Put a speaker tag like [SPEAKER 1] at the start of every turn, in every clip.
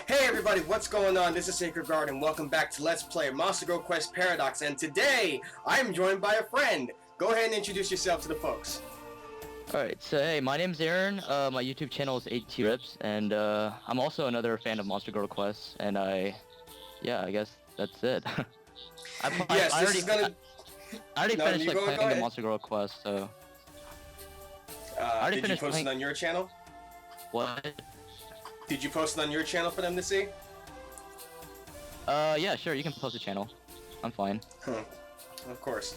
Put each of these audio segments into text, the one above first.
[SPEAKER 1] Hey everybody, what's going on? This is SacredGuard and welcome back to Let's Play Monster Girl Quest Paradox, and today I am joined by a friend. Go ahead and introduce yourself to the folks.
[SPEAKER 2] Alright, so hey, my name's Aaron, my YouTube channel is ATRips, and I'm also another fan of Monster Girl Quest, and I guess that's it. I already finished playing the Monster Girl Quest, so...
[SPEAKER 1] did you post it on your channel?
[SPEAKER 2] What?
[SPEAKER 1] Did you post it on your channel for them to see?
[SPEAKER 2] Yeah, sure, you can post a channel. I'm fine.
[SPEAKER 1] Of course.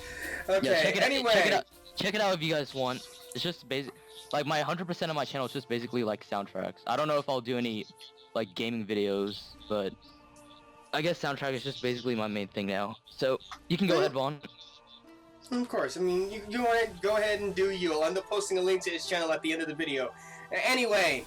[SPEAKER 1] Okay,
[SPEAKER 2] yeah,
[SPEAKER 1] anyway...
[SPEAKER 2] check it out if you guys want. It's just basic... Like, my 100% of my channel is just basically, like, soundtracks. I don't know if I'll do any, like, gaming videos, but... I guess soundtrack is just basically my main thing now. So, you can go ahead, Vaughn.
[SPEAKER 1] Of course, I mean, you want to go ahead and do you. I'll end up posting a link to his channel at the end of the video. Anyway...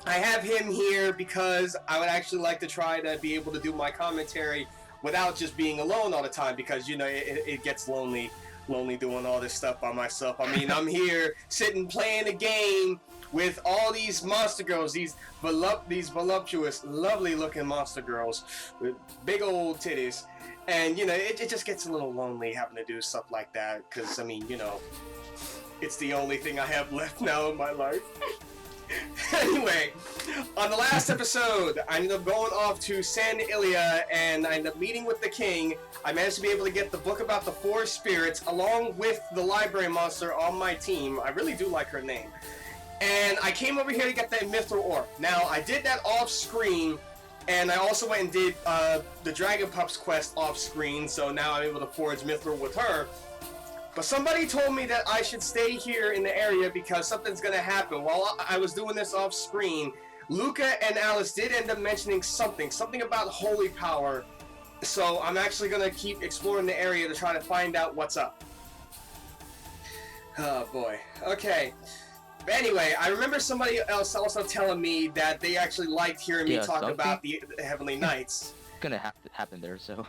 [SPEAKER 1] I have him here because I would actually like to try to be able to do my commentary without just being alone all the time, because, you know, it gets lonely doing all this stuff by myself. I mean, I'm here sitting playing a game with all these monster girls, these voluptuous, lovely looking monster girls with big old titties, and, you know, it just gets a little lonely having to do stuff like that, because, I mean, you know, it's the only thing I have left now in my life. Anyway, on the last episode, I ended up going off to San Ilia, and I ended up meeting with the king. I managed to be able to get the book about the four spirits, along with the library monster on my team. I really do like her name. And I came over here to get that mithril ore. Now, I did that off-screen, and I also went and did the Dragon Pups quest off-screen, so now I'm able to forge mithril with her. But somebody told me that I should stay here in the area because something's gonna happen. While I was doing this off screen, Luca and Alice did end up mentioning something about holy power. So I'm actually gonna keep exploring the area to try to find out what's up. Oh boy. Okay. But anyway, I remember somebody else also telling me that they actually liked hearing me talk about the Heavenly Knights.
[SPEAKER 2] It's gonna have to happen there, so...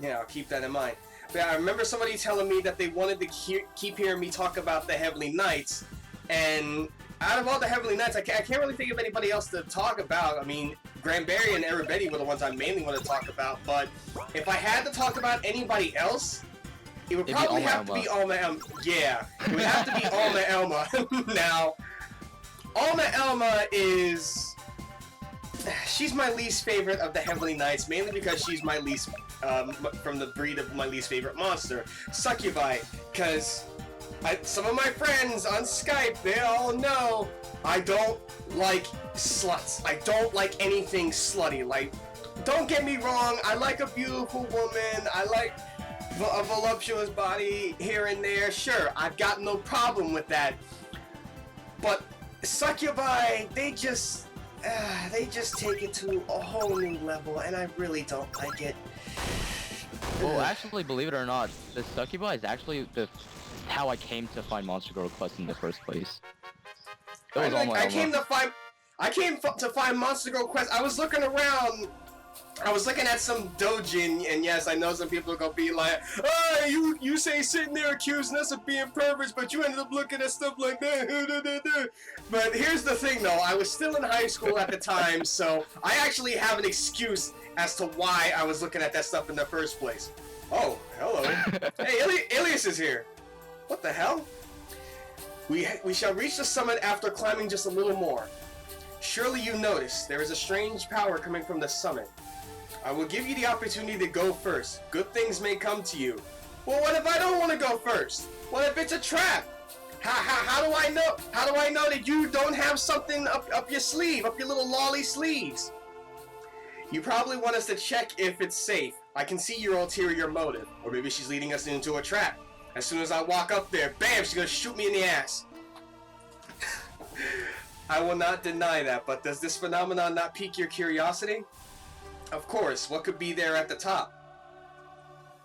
[SPEAKER 1] Yeah, I'll keep that in mind. But I remember somebody telling me that they wanted to keep hearing me talk about the Heavenly Knights, and out of all the Heavenly Knights, I can't really think of anybody else to talk about. I mean, Granberry and Erebeti were the ones I mainly want to talk about, but if I had to talk about anybody else, it would probably have to be Alma Elma. Yeah, it would have to be Alma Elma. Now, Alma Elma is... She's my least favorite of the Heavenly Knights, mainly because she's my least... from the breed of my least favorite monster, Succubi, because some of my friends on Skype, they all know I don't like sluts. I don't like anything slutty. Like, don't get me wrong, I like a beautiful woman, I like a voluptuous body here and there, sure, I've got no problem with that, but Succubi, they just take it to a whole new level, and I really don't like it.
[SPEAKER 2] Well, actually, believe it or not, the Succubi is actually how I came to find Monster Girl Quest in the first place.
[SPEAKER 1] I came to find Monster Girl Quest. I was looking around. I was looking at some dojin, and yes, I know some people are gonna be like, "Oh, you say sitting there accusing us of being perverts, but you ended up looking at stuff like that." But here's the thing, though. I was still in high school at the time, so I actually have an excuse as to why I was looking at that stuff in the first place. Oh, hello. Hey, Alias is here. What the hell? We shall reach the summit after climbing just a little more. Surely you notice there is a strange power coming from the summit. I will give you the opportunity to go first. Good things may come to you. Well, what if I don't want to go first? What if it's a trap? How do I know? How do I know that you don't have something up your sleeve, up your little lolly sleeves? You probably want us to check if it's safe. I can see your ulterior motive. Or maybe she's leading us into a trap. As soon as I walk up there, bam, she's gonna shoot me in the ass. I will not deny that, but does this phenomenon not pique your curiosity? Of course, what could be there at the top?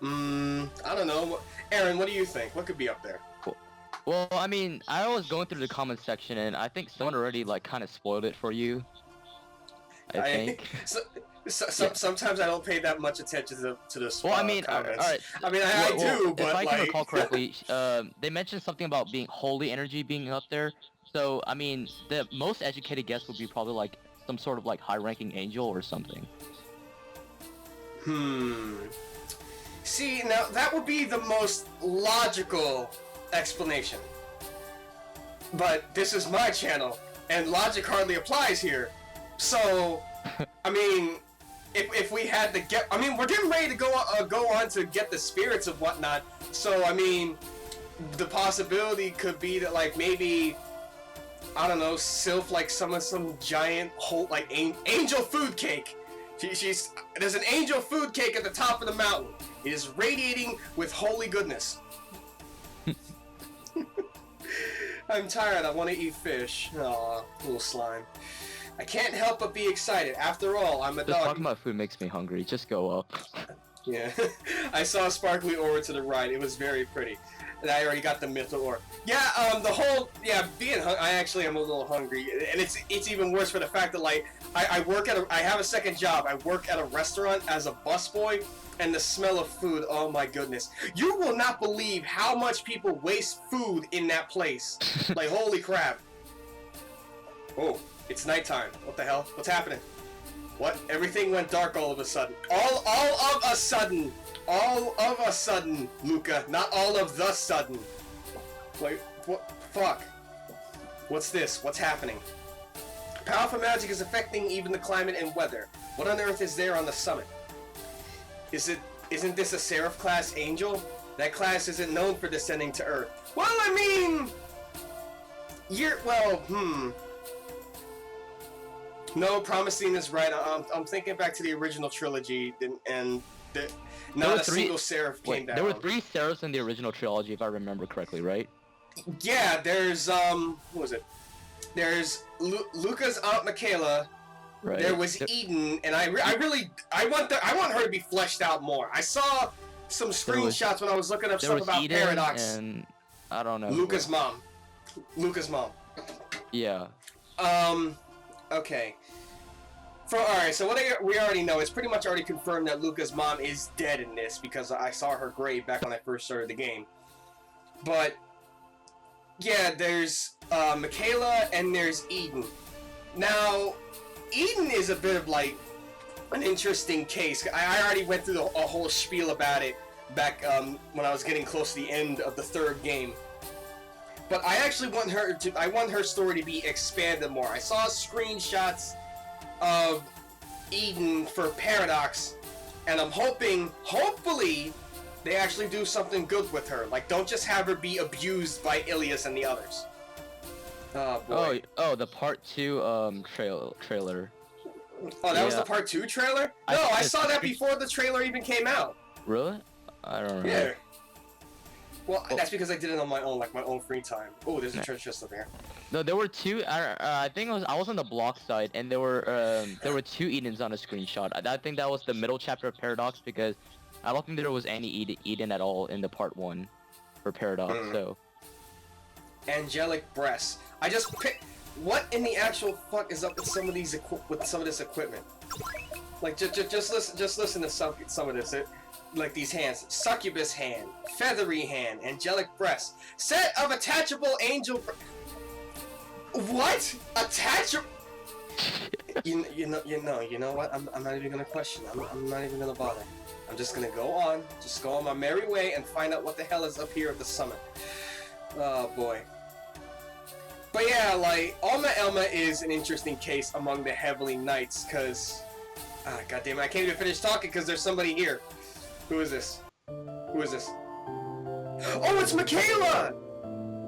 [SPEAKER 1] I don't know. Aaron, what do you think? What could be up there?
[SPEAKER 2] Cool. Well, I mean, I was going through the comment section, and I think someone already, like, kind of spoiled it for you. I think.
[SPEAKER 1] Sometimes I don't pay that much attention to the
[SPEAKER 2] well, I mean,
[SPEAKER 1] comments.
[SPEAKER 2] alright.
[SPEAKER 1] I mean, I do, but
[SPEAKER 2] if I
[SPEAKER 1] like...
[SPEAKER 2] can recall correctly, they mentioned something about being holy energy being up there. So, I mean, the most educated guess would be probably, like, some sort of like high-ranking angel or something.
[SPEAKER 1] See, now that would be the most logical explanation. But this is my channel, and logic hardly applies here. So, I mean, if we had to get, I mean, we're getting ready to go on to get the spirits and whatnot. So, I mean, the possibility could be that, like, maybe, I don't know, Sylph, like, some giant whole, like, angel food cake. There's an angel food cake at the top of the mountain. It is radiating with holy goodness. I'm tired. I want to eat fish. Aw, little slime. I can't help but be excited. After all, I'm a dog.
[SPEAKER 2] Just talking about food makes me hungry. Just go up.
[SPEAKER 1] Yeah. I saw a sparkly aura to the right. It was very pretty. And I already got the mythical aura. Yeah, the whole, being I actually am a little hungry. And it's even worse for the fact that, like, I have a second job. I work at a restaurant as a busboy, and the smell of food, oh my goodness. You will not believe how much people waste food in that place. Like, holy crap. Oh, it's nighttime. What the hell? What's happening? What? Everything went dark all of a sudden. All of a sudden. All of a sudden, Luca. Not all of the sudden. Like, what? Fuck. What's this? What's happening? Powerful magic is affecting even the climate and weather. What on earth is there on the summit? Isn't this a Seraph class angel? That class isn't known for descending to Earth. Well, I mean... No, Promising is right. I'm thinking back to the original trilogy, and not a single Seraph came down.
[SPEAKER 2] There were 3 Seraphs in the original trilogy, if I remember correctly, right?
[SPEAKER 1] Yeah, there's, what was it? There's Luca's Aunt Michaela. Right. There was Eden, and I want her to be fleshed out more. I saw some screenshots when I was looking up stuff about
[SPEAKER 2] Eden
[SPEAKER 1] Paradox.
[SPEAKER 2] And I don't know.
[SPEAKER 1] Luca's mom.
[SPEAKER 2] Yeah.
[SPEAKER 1] Okay. Alright, so what we already know is pretty much already confirmed that Luca's mom is dead in this because I saw her grave back when I first started the game. But yeah, there's Michaela and there's Eden. Now, Eden is a bit of, like, an interesting case. I already went through a whole spiel about it back when I was getting close to the end of the 3rd game. But I actually want her story to be expanded more. I saw screenshots of Eden for Paradox, and I'm hopefully, they actually do something good with her. Like, don't just have her be abused by Ilias and the others. Oh, boy.
[SPEAKER 2] Oh, the part 2 trailer.
[SPEAKER 1] Oh, that was the part 2 trailer? No, I saw that before the trailer even came out.
[SPEAKER 2] Really? I don't know.
[SPEAKER 1] Yeah. Well, that's because I did it on my own, like my own free time. Oh, there's a church just up here.
[SPEAKER 2] No, there were 2. I think I was on the block side, and there were 2 Edens on a screenshot. I think that was the middle chapter of Paradox because I don't think there was any Eden at all in the part 1 for Paradox. So.
[SPEAKER 1] Angelic breasts. I just picked. What in the actual fuck is up with some of these this equipment? Like, just listen to some of this. Like these hands: succubus hand, feathery hand, angelic breast, set of attachable angel. What? Attachable? you know what? I'm not even gonna question. I'm not even gonna bother. I'm just gonna go on my merry way and find out what the hell is up here at the summit. Oh boy. But yeah, like, Alma Elma is an interesting case among the Heavenly Knights, cause, goddamn it, I can't even finish talking because there's somebody here. Who is this? Who is this? Oh, it's Michaela!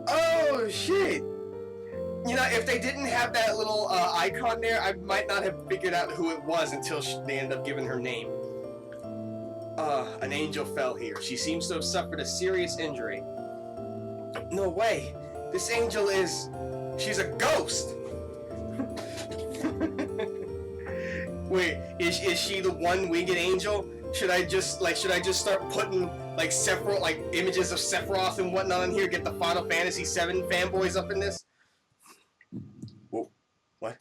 [SPEAKER 1] Oh, shit! You know, if they didn't have that little icon there, I might not have figured out who it was until they ended up giving her name. An angel fell here. She seems to have suffered a serious injury. No way! This angel is... She's a ghost! Wait, is she the one winged angel? Should I just start putting, like, images of Sephiroth and whatnot on here? Get the Final Fantasy VII fanboys up in this? Whoa. What?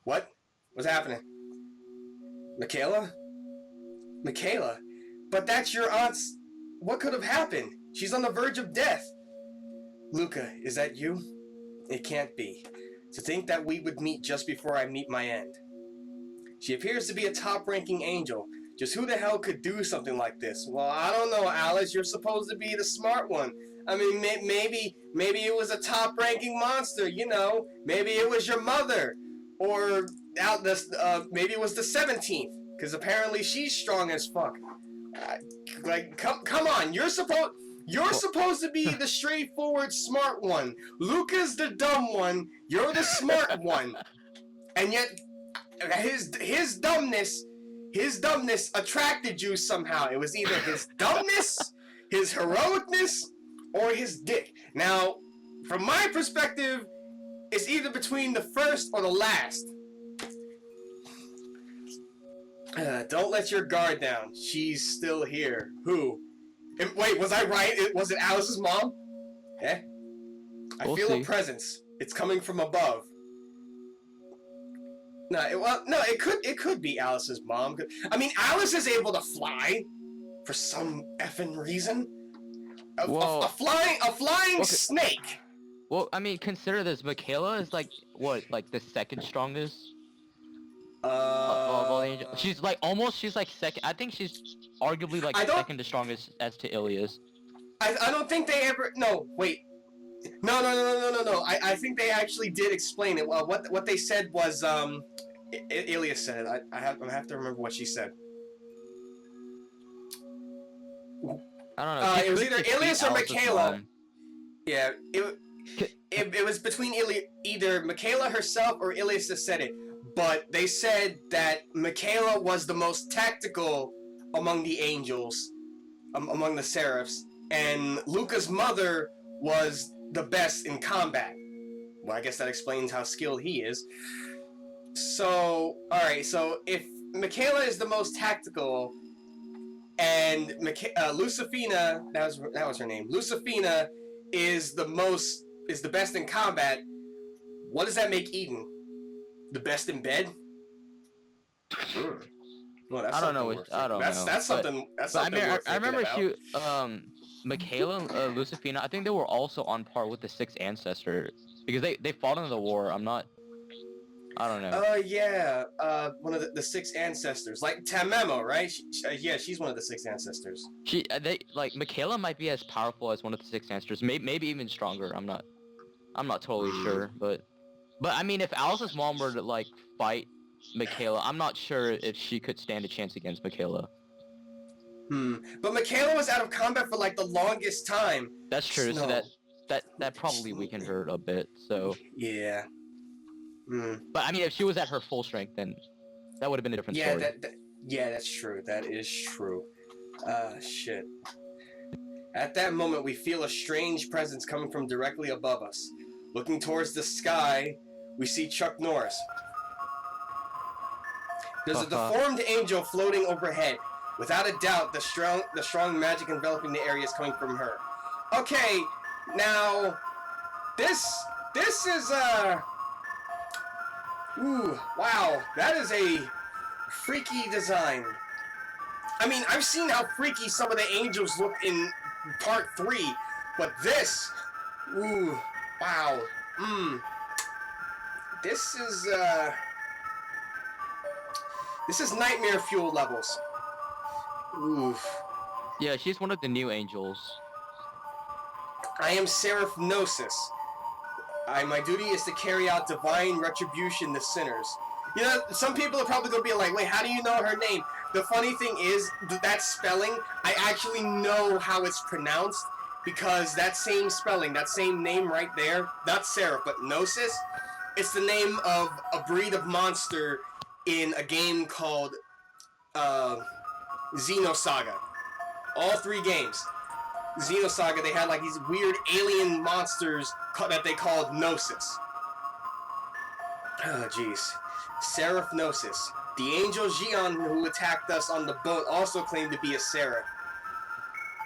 [SPEAKER 1] What? What's happening? Michaela? Michaela? But that's your aunt's... What could have happened? She's on the verge of death. Luca, is that you? It can't be. To think that we would meet just before I meet my end. She appears to be a top-ranking angel. Just who the hell could do something like this? Well, I don't know, Alice. You're supposed to be the smart one. I mean, maybe it was a top-ranking monster, you know. Maybe it was your mother. Or maybe it was the 17th. Because apparently she's strong as fuck. Like, come on. You're supposed to be the straightforward smart one. Luca's the dumb one. You're the smart one. And yet, his dumbness attracted you somehow. It was either his dumbness, his heroicness, or his dick. Now, from my perspective, it's either between the first or the last. Don't let your guard down. She's still here. Who? Wait, was I right? Was it Alice's mom? Eh? I feel a presence. It's coming from above. No, it could be Alice's mom. I mean, Alice is able to fly for some effing reason. A flying snake.
[SPEAKER 2] Well, I mean, consider this. Michaela is like what, like the second strongest. Of all the angels. She's like second. I think she's arguably like second to strongest as to Ilias.
[SPEAKER 1] I don't think they ever. No, wait. No. I think they actually did explain it. Well, what they said was Ilias said it. I have to remember what she said.
[SPEAKER 2] I don't know.
[SPEAKER 1] It was either Ilias or Michaela. Yeah, it was between either Michaela herself or Ilias that said it. But they said that Michaela was the most tactical among the angels, among the seraphs, and Luca's mother was the best in combat. Well, I guess that explains how skilled he is. So, alright, so if Michaela is the most tactical, and Lucifina, that was her name, Lucifina is the best in combat, what does that make Eden? The best in bed? Well,
[SPEAKER 2] I don't know.
[SPEAKER 1] That's something.
[SPEAKER 2] I remember Michaela and Lucifina. I think they were also on par with the Six Ancestors because they fought in the war. I don't know.
[SPEAKER 1] Yeah. One of the Six Ancestors, like Tamemo, right? She's one of the Six Ancestors.
[SPEAKER 2] Michaela might be as powerful as one of the Six Ancestors. Maybe even stronger. I'm not totally sure, but I mean, if Alice's mom were to like fight Michaela, I'm not sure if she could stand a chance against Michaela.
[SPEAKER 1] But Michaela was out of combat for like the longest time.
[SPEAKER 2] That's true. So that probably weakened her a bit. So
[SPEAKER 1] yeah.
[SPEAKER 2] But I mean, if she was at her full strength, then that would have been a different story.
[SPEAKER 1] Yeah, that's true. That is true. Shit. At that moment, we feel a strange presence coming from directly above us. Looking towards the sky, we see Chuck Norris. There's a deformed angel floating overhead. Without a doubt, the strong magic enveloping the area is coming from her. Okay, now this is ooh, wow, that is a freaky design. I mean, I've seen how freaky some of the angels look in part 3, but this, ooh, wow, this is nightmare fuel levels. Oof.
[SPEAKER 2] Yeah, she's one of the new angels.
[SPEAKER 1] I am Seraph Gnosis. My duty is to carry out divine retribution to sinners. You know, some people are probably going to be like, wait, how do you know her name? The funny thing is, that spelling, I actually know how it's pronounced, because that same spelling, that same name right there, not Seraph, but Gnosis, it's the name of a breed of monster in a game called Xenosaga. All 3 games. Xenosaga, they had like these weird alien monsters that they called Gnosis. Oh, jeez. Seraph Gnosis. The angel Xion who attacked us on the boat also claimed to be a seraph.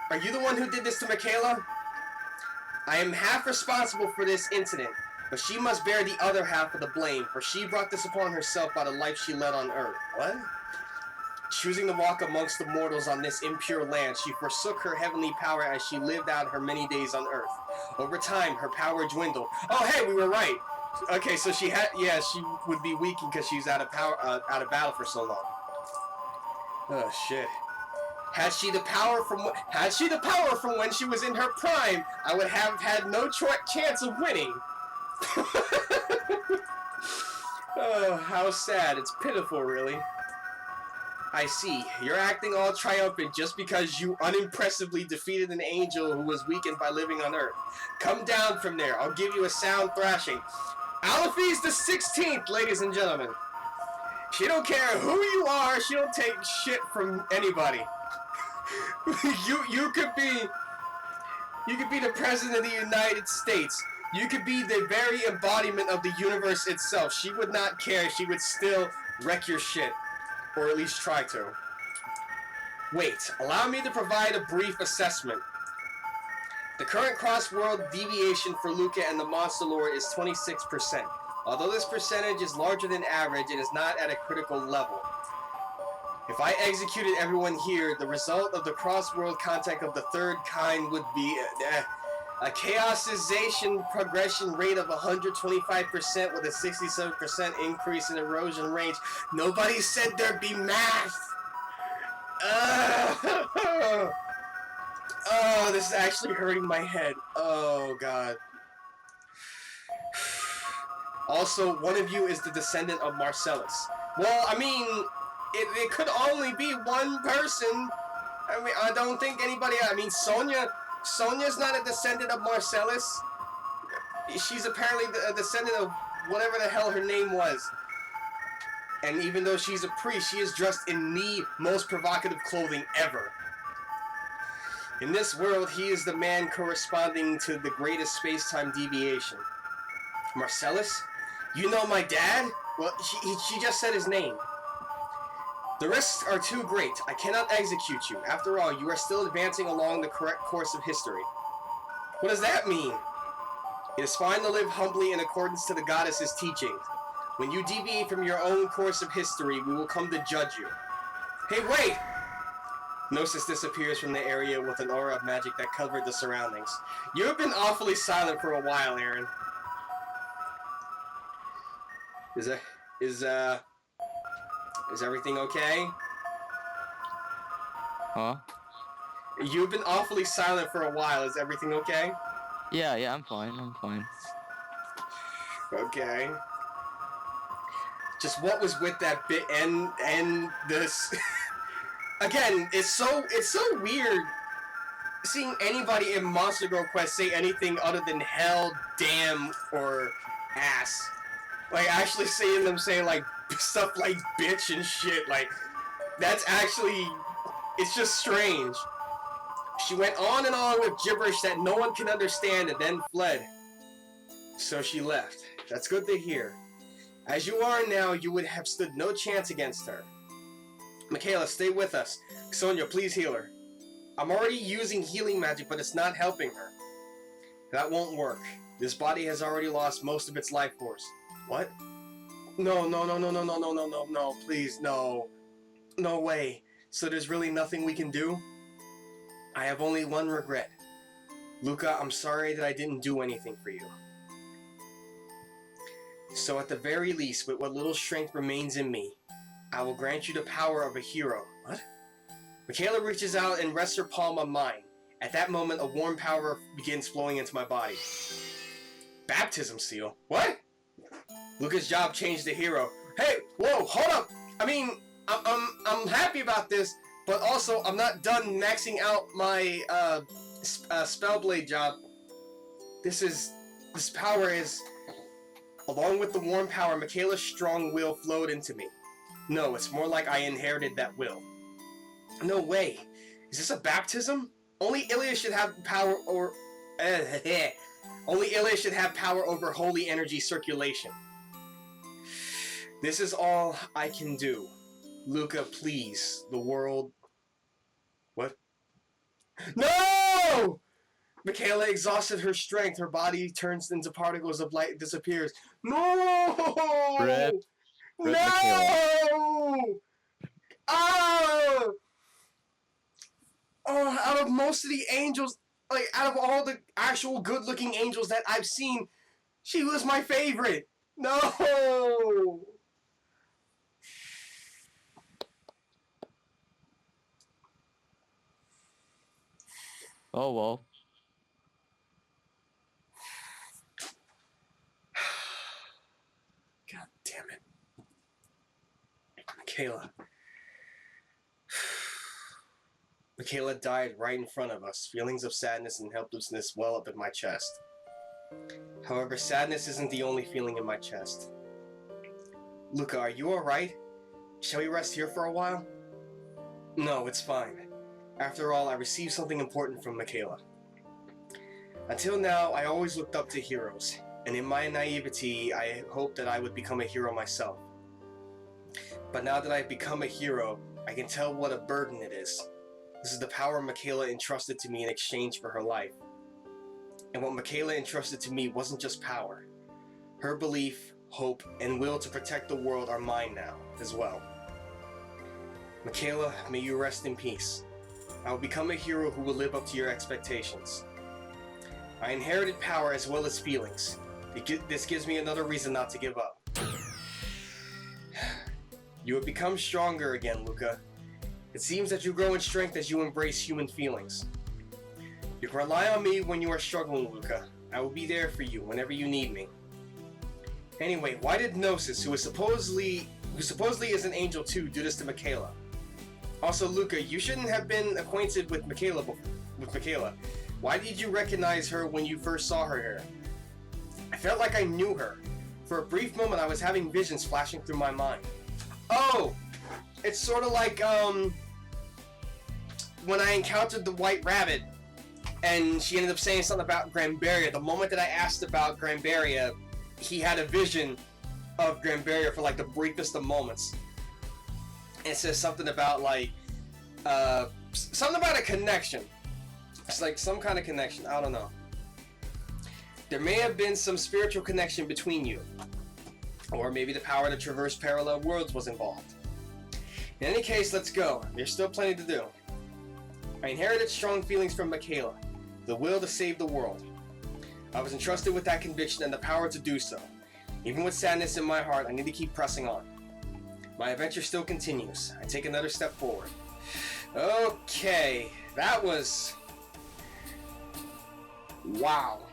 [SPEAKER 1] Are you the one who did this to Michaela? I am half responsible for this incident, but she must bear the other half of the blame, for she brought this upon herself by the life she led on Earth. What? Choosing to walk amongst the mortals on this impure land, she forsook her heavenly power as she lived out her many days on Earth. Over time, her power dwindled. Oh, hey, we were right. Okay, so she had, yeah, she would be weakened because she's out of power, out of battle for so long. Oh shit. Had she the power from when she was in her prime, I would have had no chance of winning. Oh, how sad. It's pitiful, really. I see. You're acting all triumphant just because you unimpressively defeated an angel who was weakened by living on Earth. Come down from there. I'll give you a sound thrashing. Aliphes the 16th, ladies and gentlemen. She don't care who you are. She don't take shit from anybody. you could be the president of the United States. You could be the very embodiment of the universe itself. She would not care. She would still wreck your shit. Or at least try to. Wait, allow me to provide a brief assessment. The current cross-world deviation for Luca and the monster lore is 26%. Although this percentage is larger than average, it is not at a critical level. If I executed everyone here, the result of the cross-world contact of the third kind would be a chaosization progression rate of 125% with a 67% increase in erosion range. Nobody said there'd be math! Oh, this is actually hurting my head. Oh, God. Also, one of you is the descendant of Marcellus. Well, I mean, it could only be one person. I mean, I don't think anybody... I mean, Sonia's not a descendant of Marcellus. She's apparently a descendant of whatever the hell her name was. And even though she's a priest, she is dressed in the most provocative clothing ever. In this world, he is the man corresponding to the greatest space-time deviation. Marcellus? You know my dad? Well, she just said his name. The risks are too great. I cannot execute you. After all, you are still advancing along the correct course of history. What does that mean? It is fine to live humbly in accordance to the goddess's teachings. When you deviate from your own course of history, we will come to judge you. Hey, wait! Gnosis disappears from the area with an aura of magic that covered the surroundings. You have been awfully silent for a while, Aaron. Is everything okay?
[SPEAKER 2] Huh?
[SPEAKER 1] You've been awfully silent for a while. Is everything okay?
[SPEAKER 2] Yeah, I'm fine.
[SPEAKER 1] Okay. Just what was with that bit and this again, it's so weird seeing anybody in Monster Girl Quest say anything other than hell, damn, or ass. Like actually seeing them say like stuff like bitch and shit, like that's actually, it's just strange. She went on and on with gibberish that no one can understand and then fled. So she left. That's good to hear. As you are now, you would have stood no chance against her. Michaela, stay with us. Sonia, please heal her. I'm already using healing magic, but it's not helping her. That won't work. This body has already lost most of its life force. What? No, please, no. No way. So there's really nothing we can do? I have only one regret. Luca, I'm sorry that I didn't do anything for you. So at the very least, with what little strength remains in me, I will grant you the power of a hero. What? Michaela reaches out and rests her palm on mine. At that moment, a warm power begins flowing into my body. Baptism seal? What? Luca's job changed to hero. Hey, whoa, hold up! I mean, I'm happy about this, but also I'm not done maxing out my Spellblade job. This power is... Along with the warm power, Michaela's strong will flowed into me. No, it's more like I inherited that will. No way. Is this a baptism? Only Ilya should have power or... Only Ilya should have power over holy energy circulation. This is all I can do. Luca, please. The world... What? No! Michaela exhausted her strength. Her body turns into particles of light and disappears. No!
[SPEAKER 2] Rip
[SPEAKER 1] No!
[SPEAKER 2] Michaela.
[SPEAKER 1] Oh! Oh, out of most of the angels, like, out of all the actual good-looking angels that I've seen, She was my favorite! No!
[SPEAKER 2] Oh well.
[SPEAKER 1] God damn it. Michaela. Michaela died right in front of us. Feelings of sadness and helplessness well up in my chest. However, sadness isn't the only feeling in my chest. Luca, are you alright? Shall we rest here for a while? No, it's fine. After all, I received something important from Michaela. Until now, I always looked up to heroes, and in my naivety, I hoped that I would become a hero myself. But now that I've become a hero, I can tell what a burden it is. This is the power Michaela entrusted to me in exchange for her life. And what Michaela entrusted to me wasn't just power. Her belief, hope, and will to protect the world are mine now, as well. Michaela, may you rest in peace. I will become a hero who will live up to your expectations. I inherited power as well as feelings. This gives me another reason not to give up. You have become stronger again, Luca. It seems that you grow in strength as you embrace human feelings. You can rely on me when you are struggling, Luca. I will be there for you whenever you need me. Anyway, why did Gnosis, who supposedly is an angel too, do this to Michaela? Also, Luca, you shouldn't have been acquainted with Michaela. Why did you recognize her when you first saw her here? I felt like I knew her. For a brief moment, I was having visions flashing through my mind. Oh! It's sort of like, when I encountered the White Rabbit, and she ended up saying something about Granbaria. The moment that I asked about Granbaria, he had a vision of Granbaria for like the briefest of moments. And it says something about like, something about a connection. It's like some kind of connection, I don't know. There may have been some spiritual connection between you. Or maybe the power to traverse parallel worlds was involved. In any case, let's go. There's still plenty to do. I inherited strong feelings from Michaela, the will to save the world. I was entrusted with that conviction and the power to do so. Even with sadness in my heart, I need to keep pressing on. My adventure still continues. I take another step forward. Okay, that was... wow.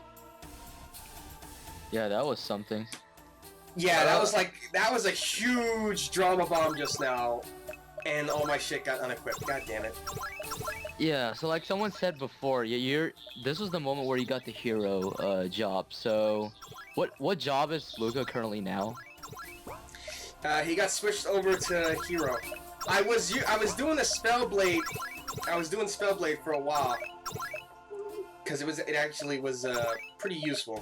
[SPEAKER 2] Yeah, that was something.
[SPEAKER 1] Yeah, that was a huge drama bomb just now. And all my shit got unequipped. God damn it.
[SPEAKER 2] Yeah, so like someone said before, this was the moment where you got the hero job. So, what job is Luca currently now?
[SPEAKER 1] He got switched over to hero. I was doing a Spellblade. I was doing Spellblade for a while because it actually was pretty useful.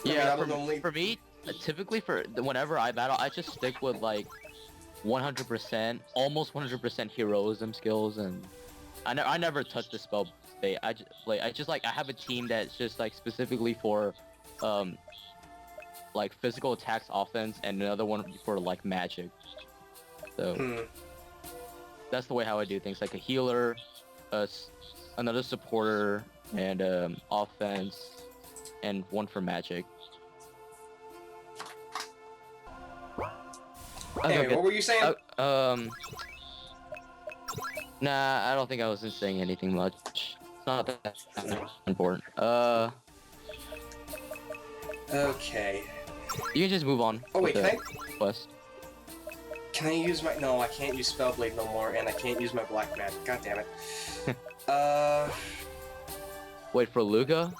[SPEAKER 2] Yeah, for me, typically whenever I battle, I just stick with like 100%, almost 100% heroism skills, and I never touch the spell blade. I have a team that's just like specifically for like physical attacks, offense, and another one for like magic. So that's the way how I do things, like a healer, another supporter, and offense, and one for magic.
[SPEAKER 1] Hey, what were you saying?
[SPEAKER 2] Nah, I don't think I was saying anything much. It's not that important.
[SPEAKER 1] Okay.
[SPEAKER 2] You can just move on.
[SPEAKER 1] Oh wait,
[SPEAKER 2] quest.
[SPEAKER 1] Can I use my... No, I can't use Spellblade no more, and I can't use my Black Magic. God damn it.
[SPEAKER 2] Wait, for Luca?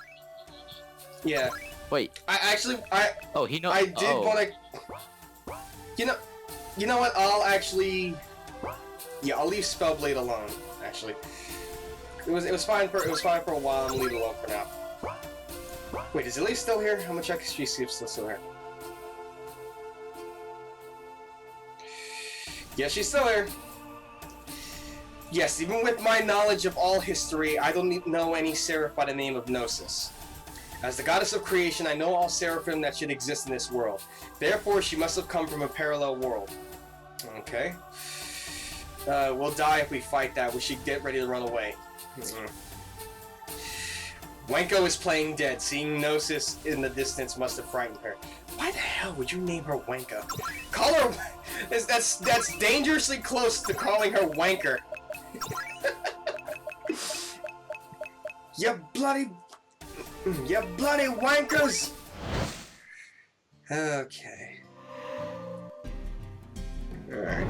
[SPEAKER 1] Yeah.
[SPEAKER 2] Wait.
[SPEAKER 1] Oh,
[SPEAKER 2] he knows.
[SPEAKER 1] I did want to... You know what? I'll actually... Yeah, I'll leave Spellblade alone, actually. It was fine for a while, I'm gonna leave it alone for now. Wait, is Elise still here? I'm gonna check if she's still here. Yeah, she's still here. Yes, even with my knowledge of all history, I don't know any seraph by the name of Gnosis. As the goddess of creation, I know all seraphim that should exist in this world. Therefore, she must have come from a parallel world. Okay. We'll die if we fight that. We should get ready to run away. Wenko is playing dead. Seeing Gnosis in the distance must have frightened her. Why the hell would you name her Wenko? Call her... That's dangerously close to calling her Wanker. You bloody wankers! Okay. Alright.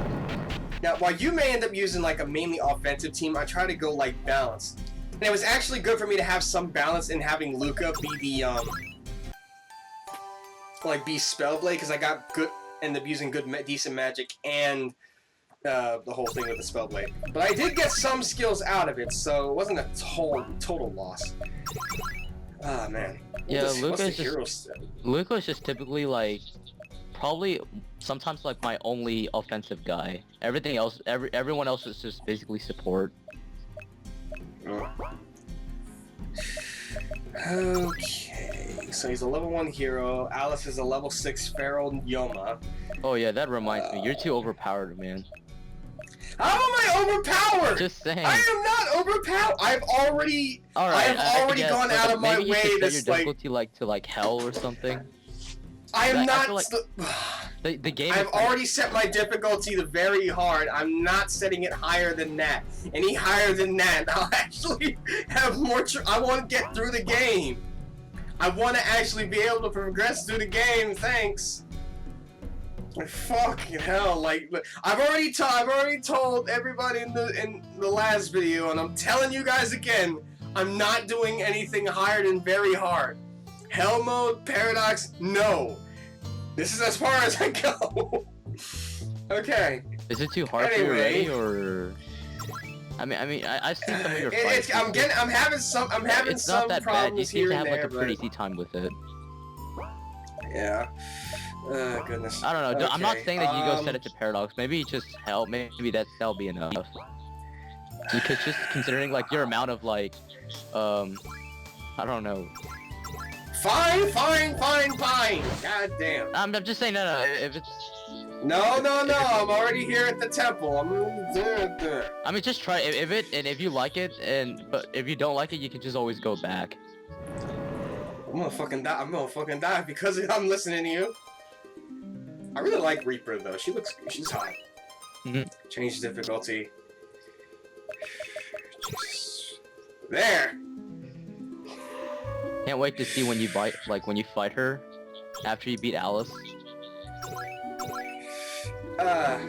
[SPEAKER 1] Now, while you may end up using like a mainly offensive team, I try to go like balanced. And it was actually good for me to have some balance in having Luca be the be Spellblade, because I got good, ended up using decent magic and the whole thing with the Spellblade. But I did get some skills out of it, so it wasn't a total loss. Ah, man.
[SPEAKER 2] Yeah, Luca is just typically like probably sometimes like my only offensive guy. Everything else, everyone else is just basically support.
[SPEAKER 1] Okay, so he's a level 1 hero. Alice is a level 6 feral Yoma.
[SPEAKER 2] Oh yeah, that reminds me. You're too overpowered, man.
[SPEAKER 1] How am I overpowered?
[SPEAKER 2] Just saying.
[SPEAKER 1] I am not overpowered. I've already gone out of my way to
[SPEAKER 2] your difficulty to like hell or something.
[SPEAKER 1] I am not.
[SPEAKER 2] The game.
[SPEAKER 1] I've already set my difficulty to very hard. I'm not setting it higher than that. Any higher than that, I'll actually have more. I want to get through the game. I want to actually be able to progress through the game. Thanks. Fucking hell! Like I've already told everybody in the last video, and I'm telling you guys again. I'm not doing anything higher than very hard. Hell mode, paradox, no. This is as far as I go. Okay.
[SPEAKER 2] Is it too hard for you already, or? I mean, I've seen some of your fights.
[SPEAKER 1] I'm having some
[SPEAKER 2] it's
[SPEAKER 1] some
[SPEAKER 2] not that
[SPEAKER 1] problems
[SPEAKER 2] bad. You seem to have like a pretty
[SPEAKER 1] but...
[SPEAKER 2] easy time with it.
[SPEAKER 1] Yeah. Goodness.
[SPEAKER 2] I don't know.
[SPEAKER 1] Okay.
[SPEAKER 2] I'm not saying that you go set it to paradox. Maybe just hell. Maybe that'll be enough. Because just considering like your amount of like, I don't know.
[SPEAKER 1] Fine. God damn.
[SPEAKER 2] I'm just saying, no. If it's...
[SPEAKER 1] No. I'm already here at the temple.
[SPEAKER 2] I mean, just try if you like it, but if you don't like it, you can just always go back.
[SPEAKER 1] I'm gonna fucking die because I'm listening to you. I really like Reaper though. She's hot. Change difficulty. There.
[SPEAKER 2] Can't wait to see when you fight her after you beat Alice.
[SPEAKER 1] Oh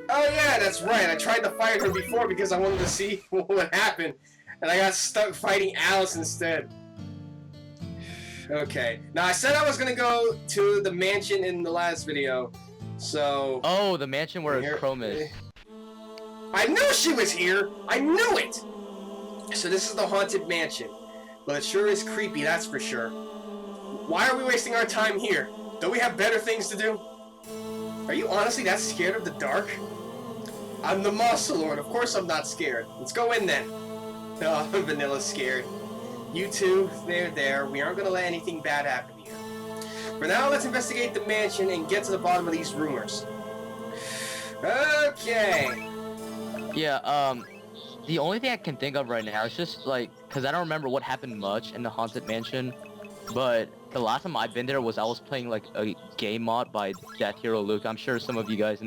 [SPEAKER 1] yeah, that's right. I tried to fight her before because I wanted to see what would happen, and I got stuck fighting Alice instead. Okay. Now I said I was gonna go to the mansion in the last video, so.
[SPEAKER 2] Oh, the mansion where Chrome is.
[SPEAKER 1] I knew she was here. I knew it. So this is the haunted mansion. But it sure is creepy, that's for sure. Why are we wasting our time here? Don't we have better things to do? Are you honestly that scared of the dark? I'm the Muscle Lord. Of course I'm not scared. Let's go in then. Oh, Vanilla's scared. You two, there. We aren't gonna let anything bad happen here. For now, let's investigate the mansion and get to the bottom of these rumors. Okay.
[SPEAKER 2] Yeah, the only thing I can think of right now is just like, cause I don't remember what happened much in the haunted mansion, but the last time I've been there was I was playing like a game mod by Death Hero Luke. I'm sure some of you guys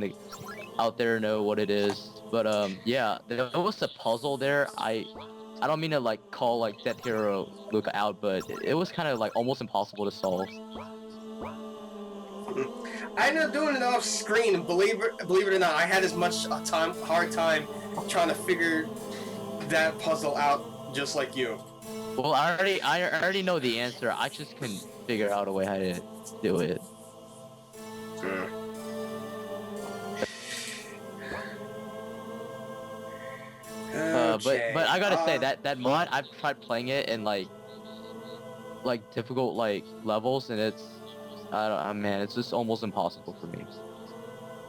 [SPEAKER 2] out there know what it is, but yeah, there was a puzzle there. I don't mean to like call like Death Hero Luke out, but it was kind of like almost impossible to solve.
[SPEAKER 1] I ended up doing it off screen, and believe it or not, I had as much hard time trying to figure that puzzle out just like you.
[SPEAKER 2] Well, I already know the answer. I just couldn't figure out a way how to do it.
[SPEAKER 1] Okay.
[SPEAKER 2] But I gotta say that mod, I've tried playing it in like difficult like levels, and it's man, it's just almost impossible for me.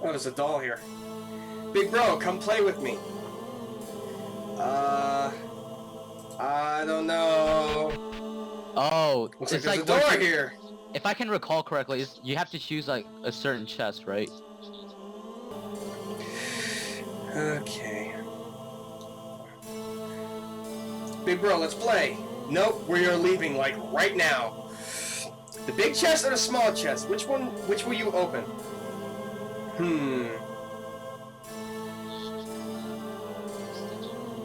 [SPEAKER 1] Oh, there's a doll here. Big bro, come play with me. I don't know.
[SPEAKER 2] Oh,
[SPEAKER 1] looks
[SPEAKER 2] it's
[SPEAKER 1] like there's a door here.
[SPEAKER 2] If I can recall correctly, you have to choose like a certain chest, right?
[SPEAKER 1] Okay. Big bro, let's play. Nope, we are leaving, like, right now. The big chest or the small chest? Which will you open?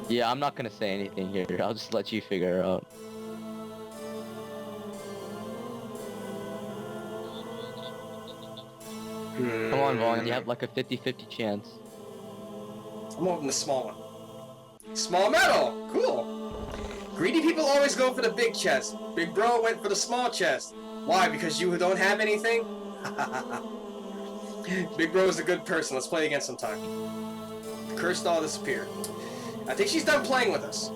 [SPEAKER 2] Yeah, I'm not gonna say anything here. I'll just let you figure it out. Come on, Vaughn. You have like a 50-50 chance.
[SPEAKER 1] I'm opening the small one. Small metal! Cool! Greedy people always go for the big chest. Big bro went for the small chest. Why? Because you don't have anything? Big bro is a good person. Let's play again sometime. The cursed doll disappeared. I think she's done playing with us.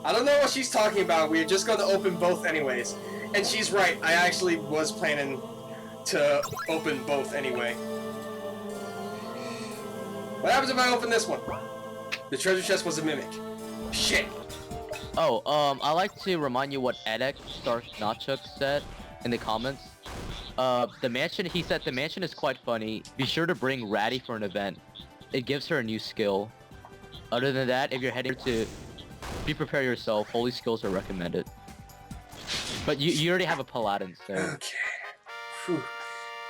[SPEAKER 1] I don't know what she's talking about. We're just going to open both anyways. And she's right. I actually was planning to open both anyway. What happens if I open this one? The treasure chest was a mimic. Shit.
[SPEAKER 2] Oh, I like to remind you what Edek Stark Nachuk said in the comments. The mansion, he said the mansion is quite funny. Be sure to bring Ratty for an event. It gives her a new skill. Other than that, if you're heading to be prepared yourself, holy skills are recommended. But you already have a paladin, so.
[SPEAKER 1] Okay. Whew.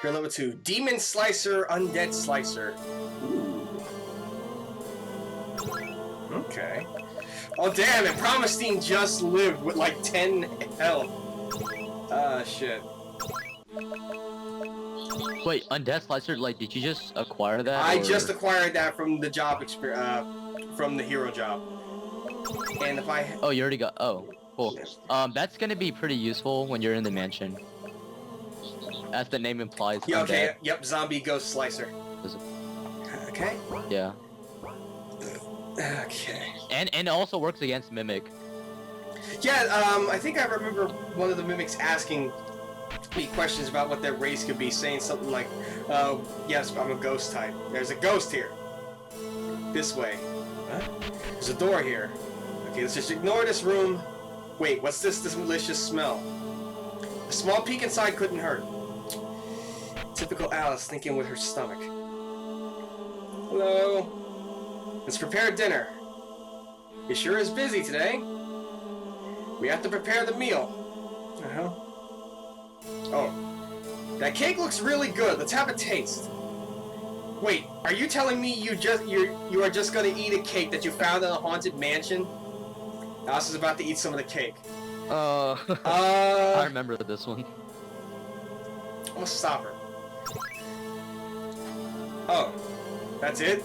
[SPEAKER 1] You're level 2. Demon Slicer, Undead Slicer. Ooh. Okay. Oh damn, and Promestine just lived with like 10 health. Ah, shit.
[SPEAKER 2] Wait, Undead Slicer, like, did you just acquire that?
[SPEAKER 1] I
[SPEAKER 2] or?
[SPEAKER 1] just acquired that from the job from the hero job. And if I...
[SPEAKER 2] Oh, you already got... Oh, cool. That's gonna be pretty useful when you're in the mansion. As the name implies,
[SPEAKER 1] Yeah, okay,
[SPEAKER 2] undead.
[SPEAKER 1] yep, zombie ghost slicer. Okay.
[SPEAKER 2] Yeah.
[SPEAKER 1] Okay.
[SPEAKER 2] And it also works against Mimic.
[SPEAKER 1] Yeah, I think I remember one of the mimics asking me questions about what their race could be, saying something like, yes, I'm a ghost type. There's a ghost here. This way. Huh? There's a door here. Okay, let's just ignore this room. Wait, what's this malicious smell? A small peek inside couldn't hurt. Typical Alice thinking with her stomach. Hello. Let's prepare dinner. It sure is busy today. We have to prepare the meal. Oh. That cake looks really good. Let's have a taste. Wait, are you telling me you are just gonna eat a cake that you found in a haunted mansion? Alice is about to eat some of the cake.
[SPEAKER 2] I remember this one.
[SPEAKER 1] I'm gonna stop her. Oh, that's it?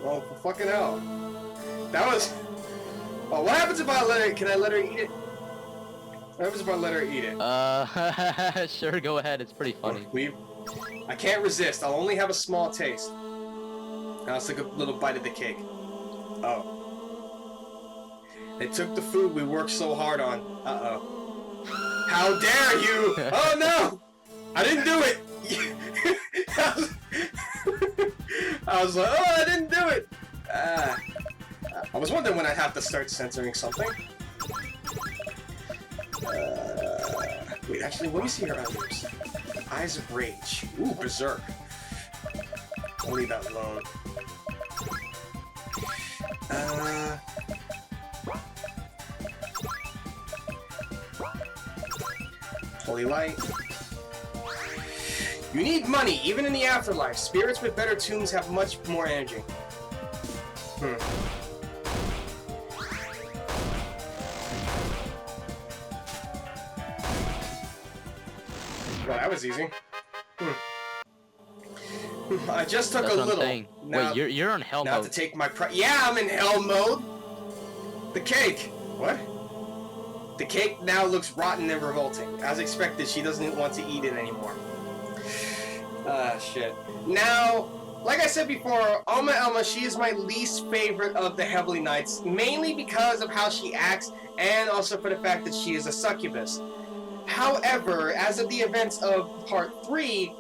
[SPEAKER 1] Well, fucking hell. That was... Oh, what happens if I let her... Can I let her eat it? What happens if I let her eat it?
[SPEAKER 2] Sure, go ahead. It's pretty funny.
[SPEAKER 1] I can't resist. I'll only have a small taste. Now let's take a little bite of the cake. Oh. They took the food we worked so hard on. Uh-oh. How dare you! Oh, no! I didn't do it! I was like, oh, I didn't do it! I was wondering when I'd have to start censoring something. Wait, actually, let me see her others. Eyes of Rage. Ooh, Berserk. I'll leave that alone. Holy Light. You need money, even in the afterlife. Spirits with better tombs have much more energy. Well, that was easy. I just took
[SPEAKER 2] That's
[SPEAKER 1] a
[SPEAKER 2] what
[SPEAKER 1] little.
[SPEAKER 2] I'm saying.
[SPEAKER 1] Now,
[SPEAKER 2] wait, you're on hell
[SPEAKER 1] now
[SPEAKER 2] mode.
[SPEAKER 1] to take my yeah, I'm in hell mode. The cake. What? The cake now looks rotten and revolting. As expected, she doesn't want to eat it anymore. Shit. Now, like I said before, Alma, she is my least favorite of the Heavenly Knights, mainly because of how she acts, and also for the fact that she is a succubus. However, as of the events of Part 3,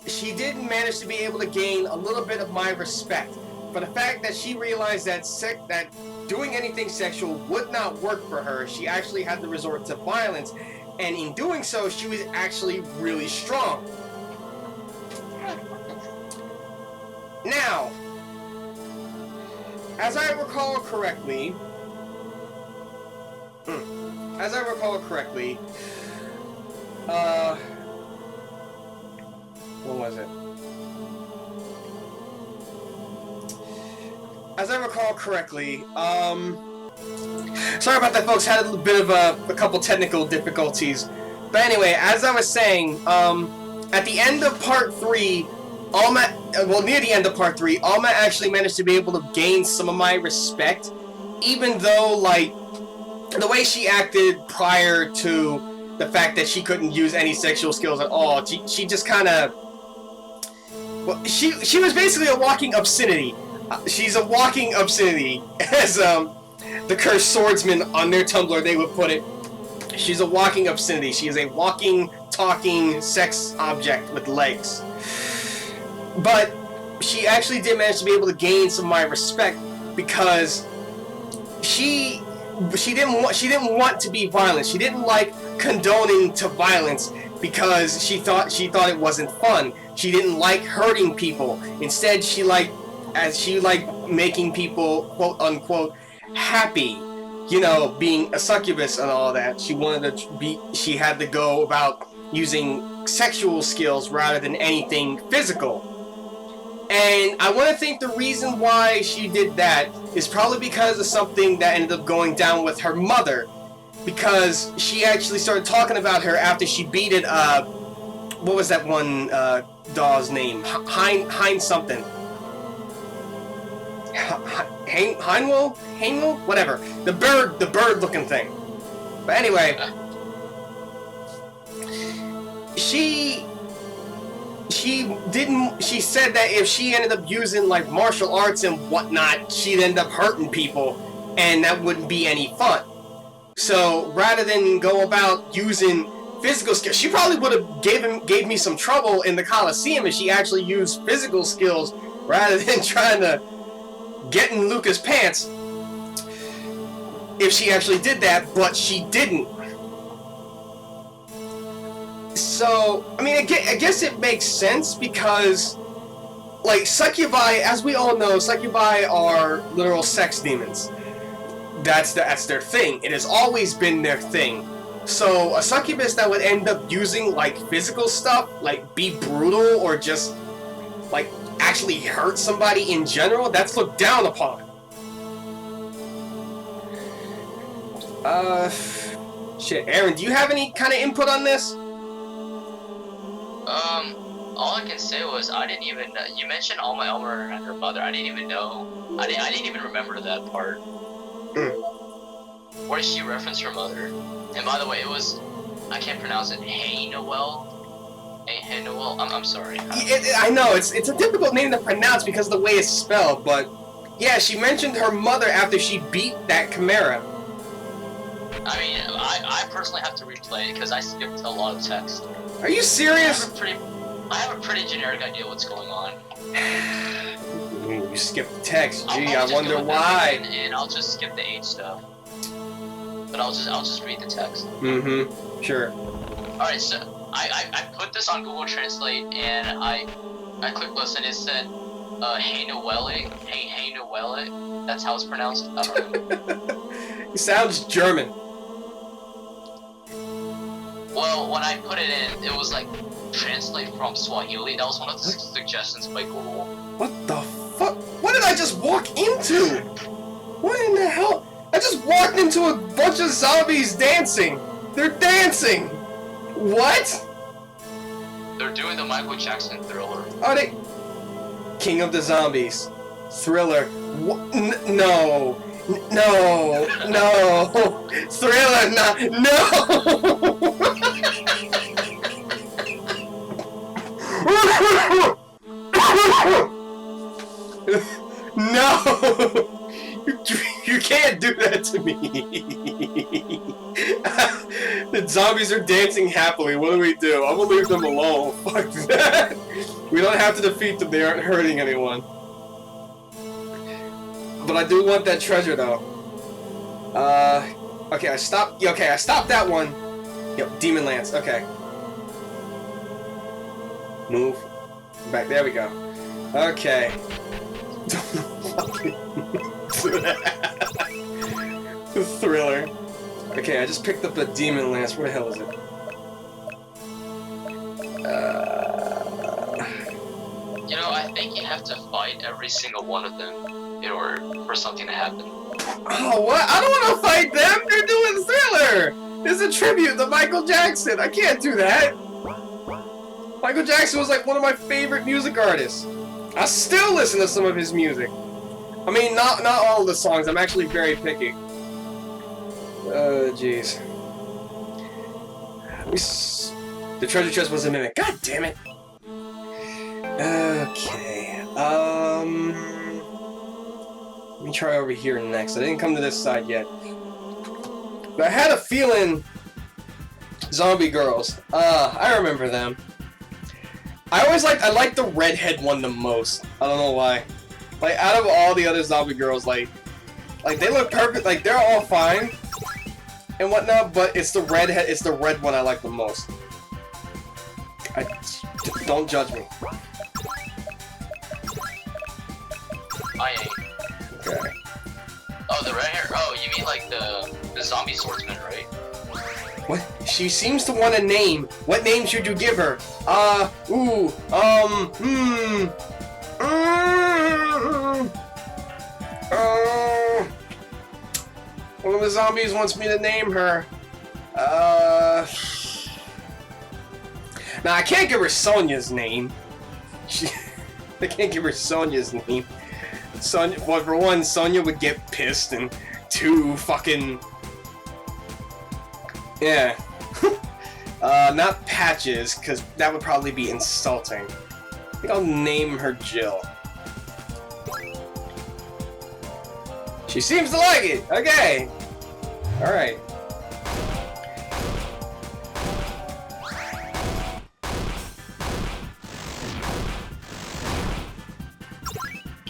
[SPEAKER 1] she did manage to be able to gain a little bit of my respect for the fact that she realized that doing anything sexual would not work for her. She actually had to resort to violence, and in doing so, she was actually really strong. Now, as I recall correctly, As I recall correctly, what was it? As I recall correctly, sorry about that, folks. Had a bit of a couple technical difficulties. But anyway, as I was saying, at the end of part 3, near the end of part 3, Alma actually managed to be able to gain some of my respect, even though, like, the way she acted prior to the fact that she couldn't use any sexual skills at all, she just kind of, well, she was basically a walking obscenity. She's a walking obscenity, as the cursed swordsman on their Tumblr, they would put it. She's a walking obscenity. She is a walking, talking sex object with legs. But she actually did manage to be able to gain some of my respect because she didn't want to be violent. She didn't like condoning to violence because she thought it wasn't fun. She didn't like hurting people. Instead, she liked making people, quote unquote, happy. You know, being a succubus and all that. She had to go about using sexual skills rather than anything physical. And I want to think the reason why she did that is probably because of something that ended up going down with her mother. Because she actually started talking about her after she beat it, what was that one doll's name? Hein something. Heinwell? Whatever. The bird looking thing. But anyway, she said that if she ended up using like martial arts and whatnot, she'd end up hurting people, and that wouldn't be any fun. So rather than go about using physical skills, she probably would have gave me some trouble in the Coliseum if she actually used physical skills rather than trying to get in Luca's pants. If she actually did that, but she didn't. So, I mean, I guess it makes sense because, like, succubi, as we all know, succubi are literal sex demons. That's their thing. It has always been their thing. So, a succubus that would end up using, like, physical stuff, like, be brutal or just, like, actually hurt somebody in general, that's looked down upon. Shit, Aaron, do you have any kind of input on this?
[SPEAKER 3] All I can say was I didn't even, you mentioned Alma Elmer and her mother, I didn't even know, I didn't even remember that part. Where does she reference her mother? And by the way, it was, I can't pronounce it, Hey Noel? I'm sorry.
[SPEAKER 1] I know, it's a difficult name to pronounce because of the way it's spelled, but yeah, she mentioned her mother after she beat that Chimera.
[SPEAKER 3] I mean, I personally have to replay it because I skipped a lot of text.
[SPEAKER 1] Are you serious?
[SPEAKER 3] I have a pretty generic idea what's going on.
[SPEAKER 1] You skipped the text. Gee, I wonder why.
[SPEAKER 3] And I'll just skip the age stuff. But I'll just read the text.
[SPEAKER 1] Mm-hmm. Sure.
[SPEAKER 3] Alright, so I put this on Google Translate and I clicked listen. It said Hey Noelle. Hey Noelle. That's how it's pronounced. I don't know.
[SPEAKER 1] It sounds German.
[SPEAKER 3] Well, when I put it in, it was like translate from Swahili. That was one of the suggestions by Google.
[SPEAKER 1] What the fuck? What did I just walk into? What in the hell? I just walked into a bunch of zombies dancing. They're dancing. What?
[SPEAKER 3] They're doing the Michael Jackson Thriller.
[SPEAKER 1] Are they? King of the Zombies. Thriller. No. No. No. Thriller. No. No. You can't do that to me. The zombies are dancing happily. What do? I'm gonna leave them alone. Fuck that. We don't have to defeat them. They aren't hurting anyone. But I do want that treasure, though. Okay, I stopped. Okay, I stopped that one. Yep, Demon Lance. Okay. Move. Back. There we go. Okay. Thriller. Okay, I just picked up a demon lance. Where the hell is it?
[SPEAKER 3] You know, I think you have to fight every single one of them in order for something to happen.
[SPEAKER 1] Oh, what? I don't want to fight them! They're doing Thriller! It's a tribute to Michael Jackson! I can't do that! Michael Jackson was like one of my favorite music artists. I still listen to some of his music. I mean, not all of the songs. I'm actually very picky. Oh, jeez. The treasure chest was a mimic. God damn it! Okay. Let me try over here next. I didn't come to this side yet. But I had a feeling... Zombie girls. I remember them. I liked the redhead one the most. I don't know why. Like, out of all the other zombie girls, like they look perfect, like they're all fine and whatnot, but it's the red one I like the most. Don't judge me.
[SPEAKER 3] I ain't.
[SPEAKER 1] Okay.
[SPEAKER 3] Oh, the red hair. Oh, you mean like the zombie swordsman, right?
[SPEAKER 1] What? She seems to want a name. What name should you give her? One of the zombies wants me to name her. Now I can't give her Sonia's name. I can't give her Sonia's name. Sonia, well, for one, Sonia would get pissed, and two, fucking... Yeah. Not Patches, because that would probably be insulting. I think I'll name her Jill. She seems to like it! Okay! Alright.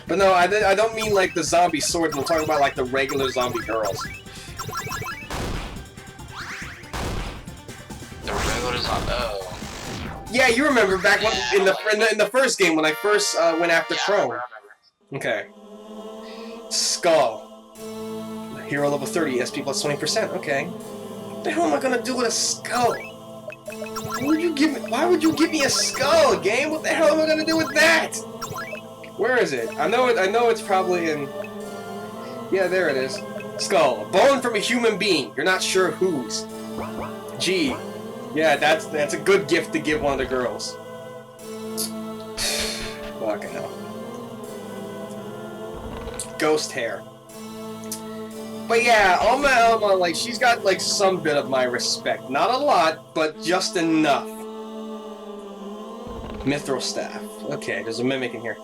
[SPEAKER 1] But no, I don't mean like the zombie swords, I'm talking about like the regular zombie girls.
[SPEAKER 3] The regular zombie. Oh.
[SPEAKER 1] Yeah, you remember back when, in the first game when I first went after Chrome. Okay. Skull. Hero level 30, SP plus 20%. Okay. What the hell am I gonna do with a skull? Why would you give me a skull, game? What the hell am I gonna do with that? Where is it? I know it's probably in... Yeah, there it is. Skull. A bone from a human being. You're not sure whose. Gee. Yeah, that's a good gift to give one of the girls. Fucking hell. Ghost hair. But yeah, Alma, like, she's got, like, some bit of my respect. Not a lot, but just enough. Mithril staff. Okay, there's a mimic in here.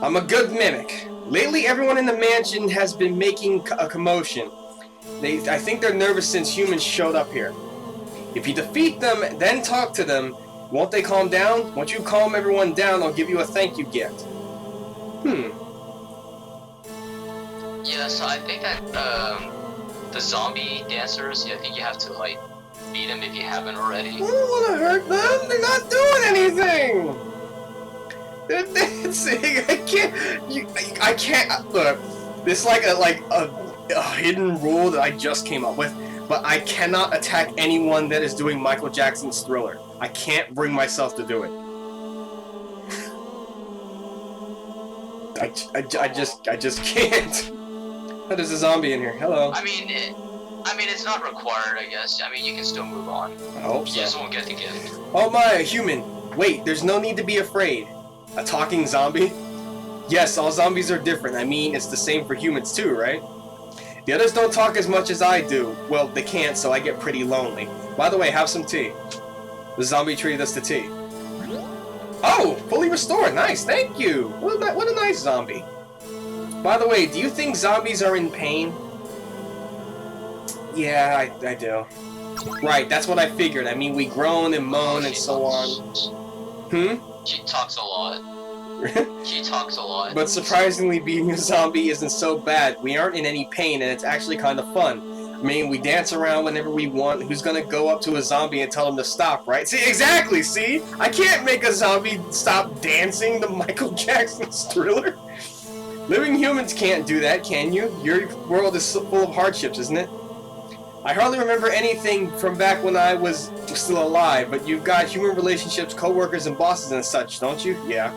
[SPEAKER 1] I'm a good mimic. Lately, everyone in the mansion has been making a commotion. I think they're nervous since humans showed up here. If you defeat them, then talk to them, won't they calm down? Once you calm everyone down, I'll give you a thank you gift.
[SPEAKER 3] Yeah, so I think that the zombie dancers, I think you have to like beat them if you haven't already.
[SPEAKER 1] I don't want to hurt them. They're not doing anything. They're dancing. I can't. Look, this is like a hidden rule that I just came up with. But I cannot attack anyone that is doing Michael Jackson's Thriller. I can't bring myself to do it. I just can't. Oh, there's a zombie in here. Hello.
[SPEAKER 3] I mean, it's not required, I guess. I mean, you can still move on.
[SPEAKER 1] I hope so.
[SPEAKER 3] You just won't get the gift.
[SPEAKER 1] Oh my, a human. Wait, there's no need to be afraid. A talking zombie? Yes, all zombies are different. I mean, it's the same for humans too, right? The others don't talk as much as I do. Well, they can't, so I get pretty lonely. By the way, have some tea. The zombie treated us to tea. Oh, fully restored. Nice, thank you. What a nice zombie. By the way, do you think zombies are in pain? Yeah, I do. Right, that's what I figured. I mean, we groan and moan and so on.
[SPEAKER 3] She talks a lot. She talks a lot.
[SPEAKER 1] But surprisingly, being a zombie isn't so bad. We aren't in any pain, and it's actually kind of fun. I mean, we dance around whenever we want. Who's gonna go up to a zombie and tell him to stop, right? See, exactly, see? I can't make a zombie stop dancing to Michael Jackson's Thriller. Living humans can't do that, can you? Your world is full of hardships, isn't it? I hardly remember anything from back when I was still alive, but you've got human relationships, co-workers, and bosses and such, don't you? Yeah.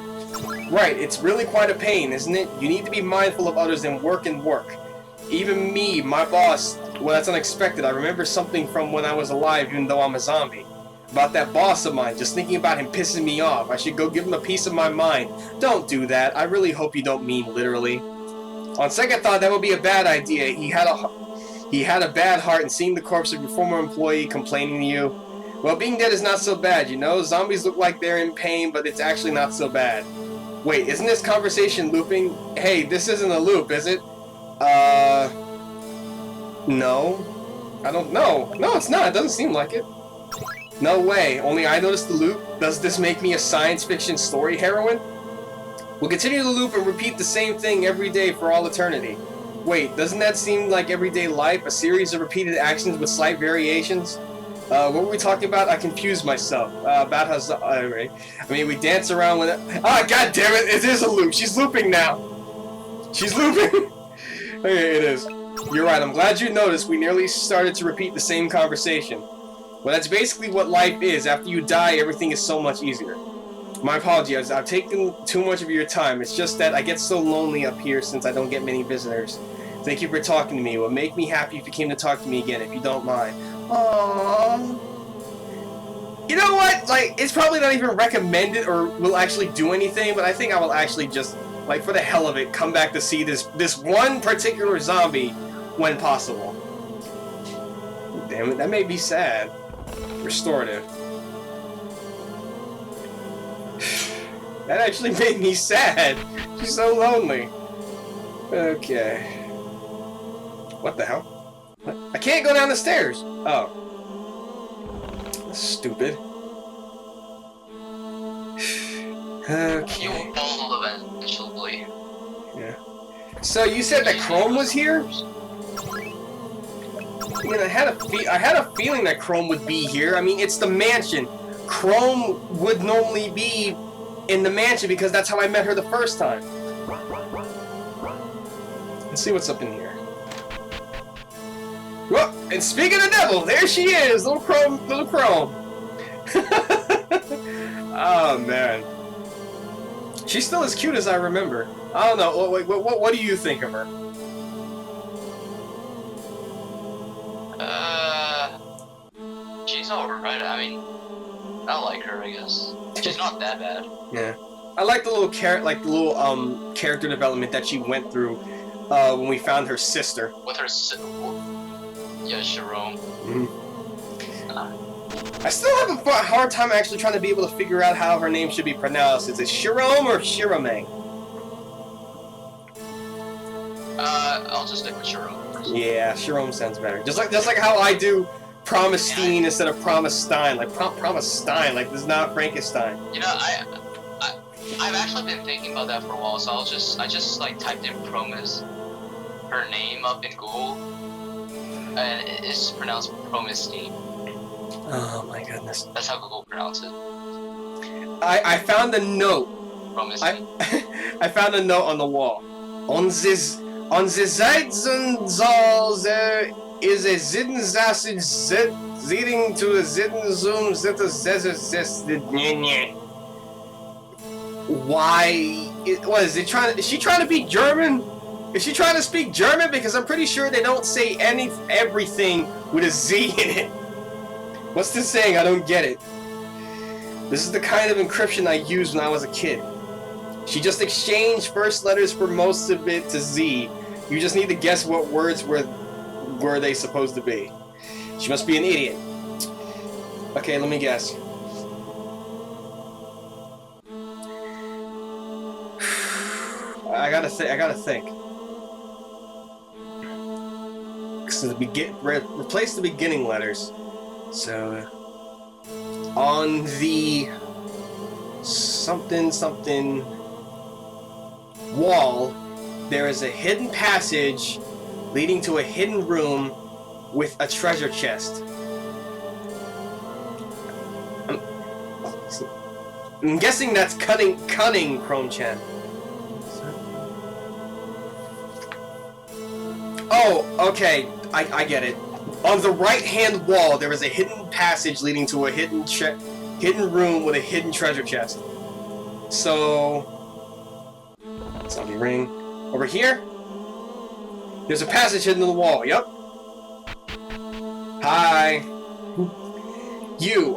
[SPEAKER 1] Right, it's really quite a pain, isn't it? You need to be mindful of others and work. Even me, my boss, well, that's unexpected. I remember something from when I was alive, even though I'm a zombie. About that boss of mine, just thinking about him pissing me off. I should go give him a piece of my mind. Don't do that. I really hope you don't mean literally. On second thought, that would be a bad idea. He had a bad heart, and seeing the corpse of your former employee complaining to you. Well, being dead is not so bad, you know? Zombies look like they're in pain, but it's actually not so bad. Wait, isn't this conversation looping? Hey, this isn't a loop, is it? No. I don't know. No, it's not. It doesn't seem like it. No way. Only I noticed the loop. Does this make me a science fiction story heroine? We'll continue the loop and repeat the same thing every day for all eternity. Wait, doesn't that seem like everyday life? A series of repeated actions with slight variations? What were we talking about? I confused myself. About how... I mean, we dance around with it. Ah, god damn it! It is a loop! She's looping now! She's looping! Okay, it is. You're right, I'm glad you noticed. We nearly started to repeat the same conversation. Well, that's basically what life is. After you die, everything is so much easier. My apologies, I've taken too much of your time. It's just that I get so lonely up here since I don't get many visitors. Thank you for talking to me. It would make me happy if you came to talk to me again, if you don't mind. Aww. You know what? Like, it's probably not even recommended or will actually do anything, but I think I will actually just, like, for the hell of it, come back to see this one particular zombie when possible. Damn it, that made me sad. Restorative. That actually made me sad. She's so lonely. Okay. What the hell? What? I can't go down the stairs. Oh. That's stupid. Okay.
[SPEAKER 3] You will eventually.
[SPEAKER 1] Yeah. So you said that Chrome was here? I mean, I had a feeling that Chrome would be here. I mean, it's the mansion. Chrome would normally be in the mansion because that's how I met her the first time. Let's see what's up in here. Whoa! And speaking of devil, there she is, little Chrome, little Chrome. Oh man, she's still as cute as I remember. I don't know. What do you think of her?
[SPEAKER 3] She's alright. I mean, I like her, I guess. She's not that bad.
[SPEAKER 1] Yeah, I like the little character development that she went through when we found her sister.
[SPEAKER 3] With her yeah, Sharon.
[SPEAKER 1] Mm-hmm. I still have a hard time actually trying to be able to figure out how her name should be pronounced. Is it Shirome or Shirame?
[SPEAKER 3] I'll just stick with Sharon.
[SPEAKER 1] Yeah, Shirome sounds better. Just like how I do Promestine instead of Promestine. Like Promestine, like this is not Frankenstein.
[SPEAKER 3] You know, I've actually been thinking about that for a while, so I just like typed in Promise, her name up in Google, and it's pronounced Promestine.
[SPEAKER 1] Oh my goodness.
[SPEAKER 3] That's how Google pronounces it.
[SPEAKER 1] I found a note.
[SPEAKER 3] Promestine.
[SPEAKER 1] I found a note on the wall. On the Seitensaal there is a Sitten Sausage leading to a Sitten Zoom Why? What is it trying? Is she trying to be German? Is she trying to speak German? Because I'm pretty sure they don't say everything with a Z in it. What's this saying? I don't get it. This is the kind of encryption I used when I was a kid. She just exchanged first letters for most of it to Z. You just need to guess what words were they supposed to be. She must be an idiot. Okay, let me guess. I gotta think. So replace the beginning letters. So on the something wall, there is a hidden passage leading to a hidden room with a treasure chest. I'm guessing that's cunning, Chrome-chan. Oh, okay. I get it. On the right-hand wall, there is a hidden passage leading to a hidden room with a hidden treasure chest. So, zombie ring. Over here, there's a passage hidden in the wall. Yep. Hi.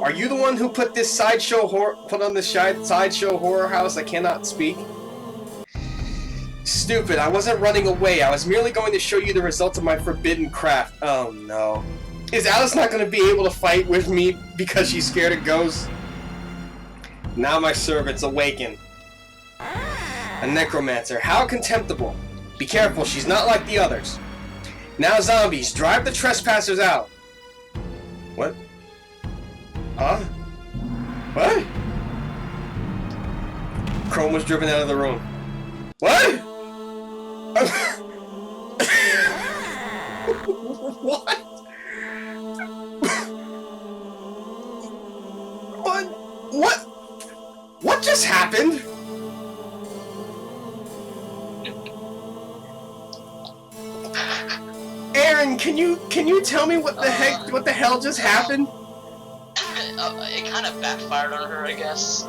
[SPEAKER 1] Are you the one who put this sideshow horror house? I cannot speak. Stupid, I wasn't running away. I was merely going to show you the results of my forbidden craft. Oh no. Is Alice not going to be able to fight with me because she's scared of ghosts? Now my servants awaken. A necromancer. How contemptible. Be careful, she's not like the others. Now zombies, drive the trespassers out. What? Huh? What? Chrome was driven out of the room. What? What? What just happened? Aaron, can you tell me what the hell just happened?
[SPEAKER 3] It kind of backfired on her, I guess.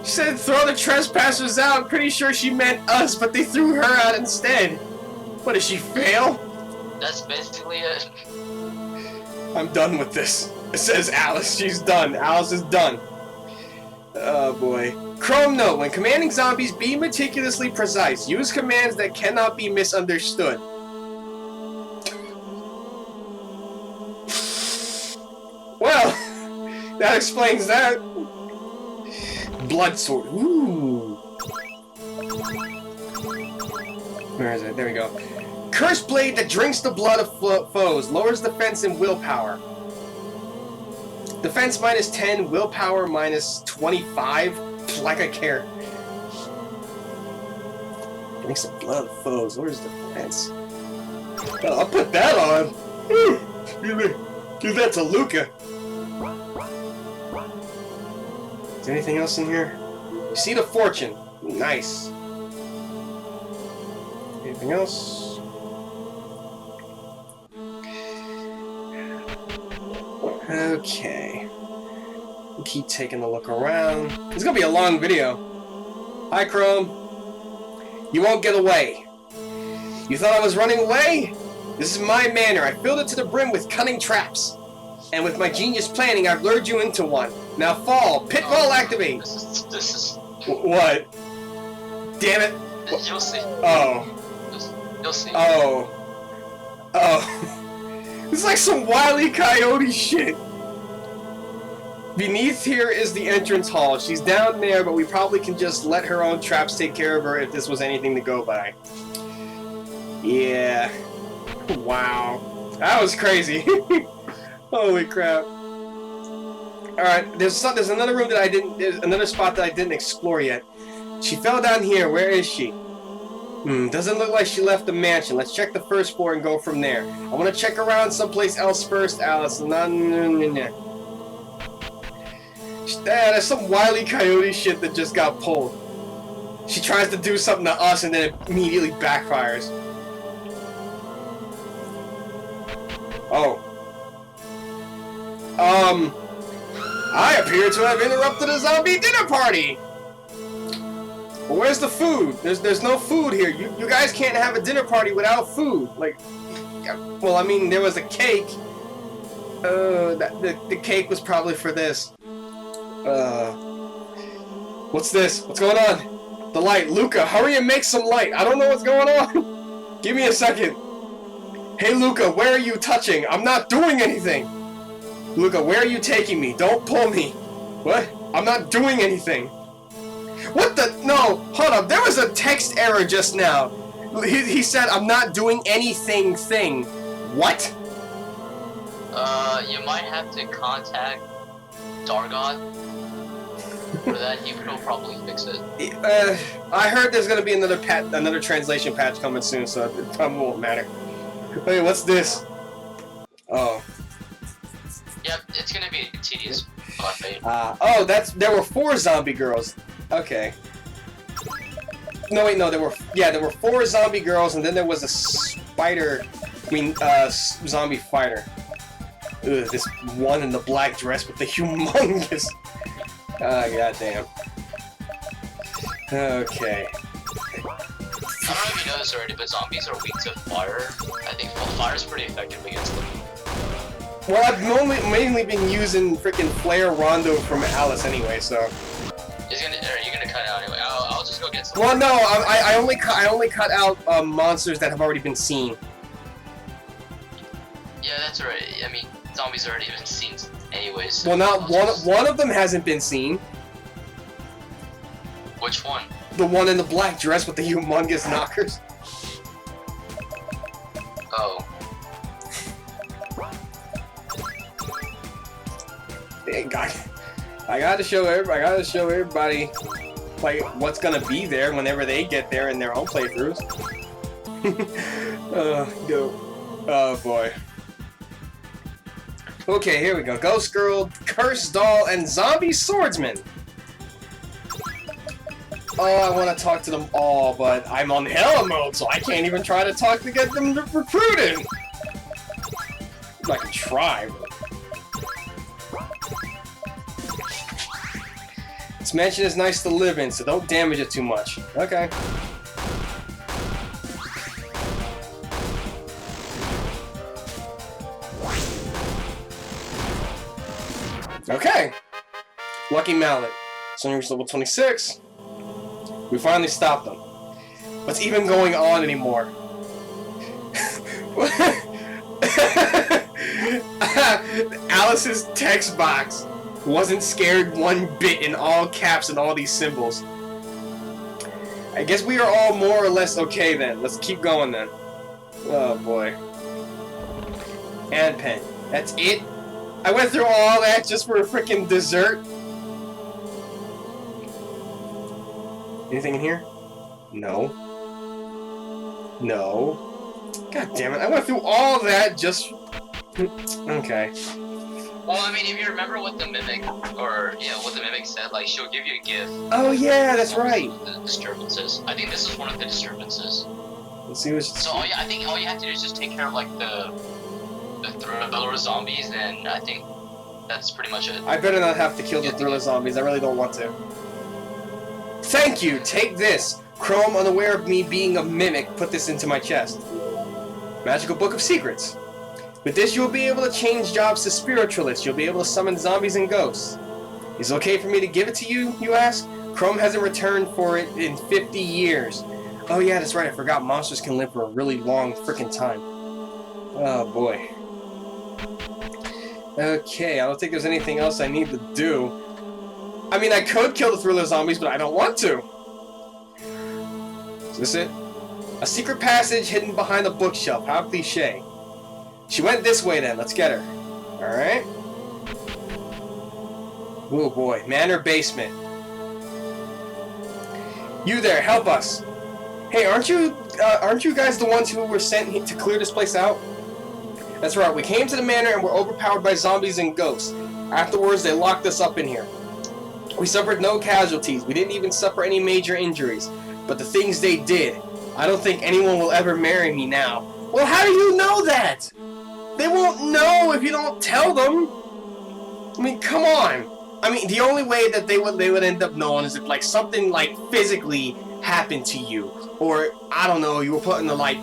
[SPEAKER 1] She said throw the trespassers out. Pretty sure she meant us, but they threw her out instead. What, did she fail?
[SPEAKER 3] That's basically it.
[SPEAKER 1] I'm done with this. It says Alice. She's done. Alice is done. Oh boy. Chrome note. When commanding zombies, be meticulously precise. Use commands that cannot be misunderstood. Well, that explains that. Blood sword. Ooh. Where is it? There we go. Cursed blade that drinks the blood of foes. Lowers defense and willpower. Defense minus 10, willpower minus 25. Like I care. Drinks the blood of foes. Lowers defense. Oh, I'll put that on. Give that to Luca. Is there anything else in here? Seed of Fortune. Nice. Anything else? Okay. We'll keep taking a look around. It's gonna be a long video. Hi, Chrome. You won't get away. You thought I was running away? This is my manor. I filled it to the brim with cunning traps. And with my genius planning, I've lured you into one. Now fall. Pitfall activate.
[SPEAKER 3] This is...
[SPEAKER 1] What? Damn it.
[SPEAKER 3] You'll see.
[SPEAKER 1] Oh.
[SPEAKER 3] You'll see.
[SPEAKER 1] Oh. Oh. It's like some Wile E. Coyote shit. Beneath here is the entrance hall. She's down there, but we probably can just let her own traps take care of her if this was anything to go by. Yeah. Wow. That was crazy. Holy crap. Alright, there's another room that there's another spot that I didn't explore yet. She fell down here. Where is she? Doesn't look like she left the mansion. Let's check the first floor and go from there. I want to check around someplace else first, Alice. There's some Wile E. Coyote shit that just got pulled. She tries to do something to us and then it immediately backfires. Oh. I appear to have interrupted a zombie dinner party! Well, where's the food? There's no food here. You guys can't have a dinner party without food. Like, well, I mean, there was a cake. The cake was probably for this. What's this? What's going on? The light. Luca, hurry and make some light. I don't know what's going on. Give me a second. Hey, Luca, where are you touching? I'm not doing anything. Luca, where are you taking me? Don't pull me. What? I'm not doing anything. What the? No, hold up. There was a text error just now. He said, I'm not doing anything thing. What?
[SPEAKER 3] You might have to contact Dargon. For that, he will probably fix it.
[SPEAKER 1] I heard there's gonna be another translation patch coming soon, so it probably won't matter. Wait, what's this? Oh.
[SPEAKER 3] Yep, it's gonna be tedious.
[SPEAKER 1] Oh, there were 4 zombie girls. Okay. No, wait, no, there were 4 zombie girls, and then there was a zombie fighter. Ugh, this one in the black dress with the humongous... goddamn. Okay.
[SPEAKER 3] I don't know if you know this already, but zombies are weak to fire. I think fire is pretty effective against them.
[SPEAKER 1] Well, I've mainly been using freaking Flare Rondo from Alice anyway, so...
[SPEAKER 3] Are you gonna cut out anyway? I'll just go get some.
[SPEAKER 1] Well, no, I only cut out monsters that have already been seen.
[SPEAKER 3] Yeah, that's right. I mean, zombies already been seen anyways. So
[SPEAKER 1] Well, not one of them hasn't been seen.
[SPEAKER 3] Which one?
[SPEAKER 1] The one in the black dress with the humongous knockers.
[SPEAKER 3] Oh.
[SPEAKER 1] Dang, I gotta show everybody like what's gonna be there whenever they get there in their own playthroughs. Oh boy. Okay, here we go. Ghost Girl, Cursed Doll, and Zombie Swordsman. Oh, I want to talk to them all, but I'm on hell mode, so I can't even try to talk to get them recruited. I can try, but... This mansion is nice to live in, so don't damage it too much. Okay. Okay. Lucky Mallet. So reached level 26. We finally stopped them. What's even going on anymore? Alice's text box wasn't scared one bit in all caps and all these symbols. I guess we are all more or less okay then. Let's keep going then. Oh boy. And pen. That's it? I went through all that just for a freaking dessert? Anything in here? No. No. God damn it, I went through all that just... Okay.
[SPEAKER 3] Well, I mean, if you remember what the mimic, or, you know, what the mimic said, like, she'll give you a gift.
[SPEAKER 1] Oh yeah, that's right.
[SPEAKER 3] The disturbances. I think this is one of the disturbances.
[SPEAKER 1] Let's see what's...
[SPEAKER 3] So, I think all you have to do is just take care of, like, the thriller zombies, and I think that's pretty much it.
[SPEAKER 1] I better not have to kill the thriller zombies, I really don't want to. Thank you, take this. Chrome, unaware of me being a mimic, put this into my chest. Magical Book of Secrets. With this, you'll be able to change jobs to spiritualists. You'll be able to summon zombies and ghosts. Is it okay for me to give it to you, you ask? Chrome hasn't returned for it in 50 years. Oh yeah, that's right, I forgot monsters can live for a really long frickin' time. Oh boy. Okay, I don't think there's anything else I need to do. I mean, I could kill the thriller zombies, but I don't want to. Is this it? A secret passage hidden behind a bookshelf. How cliche. She went this way then. Let's get her. Alright. Oh boy. Manor basement. You there, help us. Hey, aren't you guys the ones who were sent to clear this place out? That's right. We came to the manor and were overpowered by zombies and ghosts. Afterwards, they locked us up in here. We suffered no casualties. We didn't even suffer any major injuries. But the things they did, I don't think anyone will ever marry me now. Well, how do you know that? They won't know if you don't tell them. I mean, come on. I mean, the only way that they would end up knowing is if like something like physically happened to you, or I don't know, you were put in the like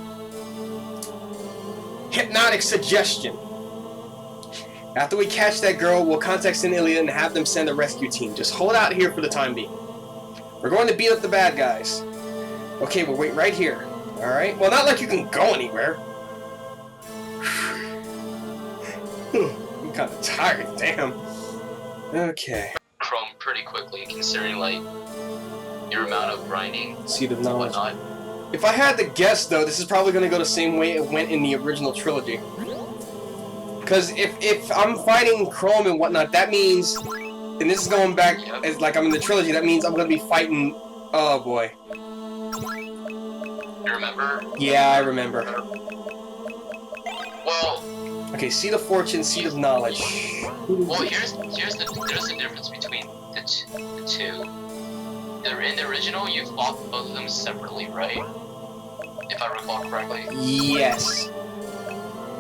[SPEAKER 1] hypnotic suggestion. After we catch that girl, we'll contact St. Ilia and have them send a rescue team. Just hold out here for the time being. We're going to beat up the bad guys. Okay, we'll wait right here. Alright? Well, not like you can go anywhere. I'm kind of tired, damn. Okay.
[SPEAKER 3] Chrome pretty quickly, considering, like, your amount of grinding.
[SPEAKER 1] Seed of knowledge.
[SPEAKER 3] Whatnot.
[SPEAKER 1] If I had to guess, though, this is probably going to go the same way it went in the original trilogy. Because if I'm fighting Chrome and whatnot, that means, and this is going back as like I'm in the trilogy, that means I'm going to be fighting, oh boy.
[SPEAKER 3] You remember?
[SPEAKER 1] Yeah, I remember.
[SPEAKER 3] Well...
[SPEAKER 1] Okay, Seed of Fortune, Seed of Knowledge.
[SPEAKER 3] Well, there's the difference between the two. In the original, you fought both of them separately, right? If I recall correctly.
[SPEAKER 1] Yes.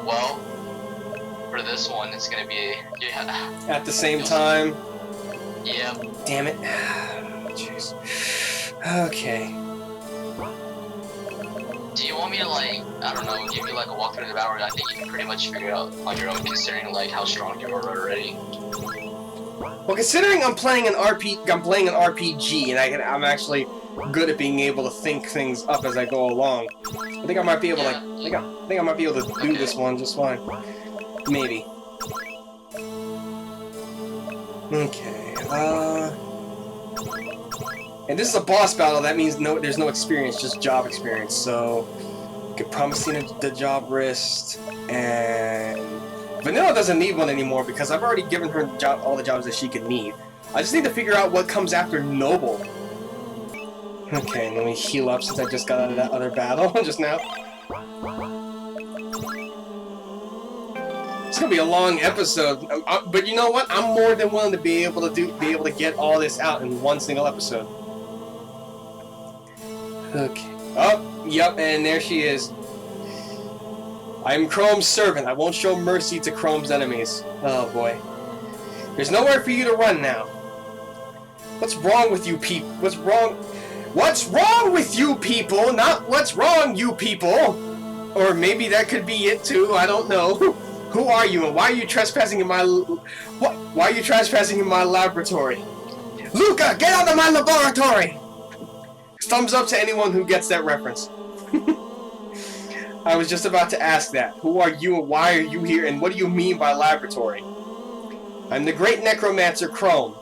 [SPEAKER 3] Well, for this one, it's gonna be
[SPEAKER 1] At the same time.
[SPEAKER 3] Yeah.
[SPEAKER 1] Damn it. Jeez. Okay.
[SPEAKER 3] Do you want me to like, I don't know, give you like a walkthrough of the battle? I think you can pretty much figure it out on your own, considering like how strong you are already.
[SPEAKER 1] Well, considering I'm playing an RPG, and I'm actually good at being able to think things up as I go along. I think I might be able to, I think I might be able to do this one just fine. Maybe. Okay. And this is a boss battle. That means there's no experience, just job experience. So, get promising the job wrist, and Vanilla doesn't need one anymore because I've already given her all the jobs that she could need. I just need to figure out what comes after Noble. Okay, let me heal up since I just got out of that other battle just now. It's gonna be a long episode, but you know what? I'm more than willing to be able to get all this out in one single episode. Okay. Oh, yep, and there she is. I am Chrome's servant. I won't show mercy to Chrome's enemies. Oh boy. There's nowhere for you to run now. What's wrong with you people? What's wrong? What's wrong with you people? Not what's wrong, you people. Or maybe that could be it too. I don't know. Who are you and why are you trespassing in my Why are you trespassing in my laboratory? Luca, get out of my laboratory! Thumbs up to anyone who gets that reference. I was just about to ask that. Who are you and why are you here and what do you mean by laboratory? I'm the great necromancer Chrome.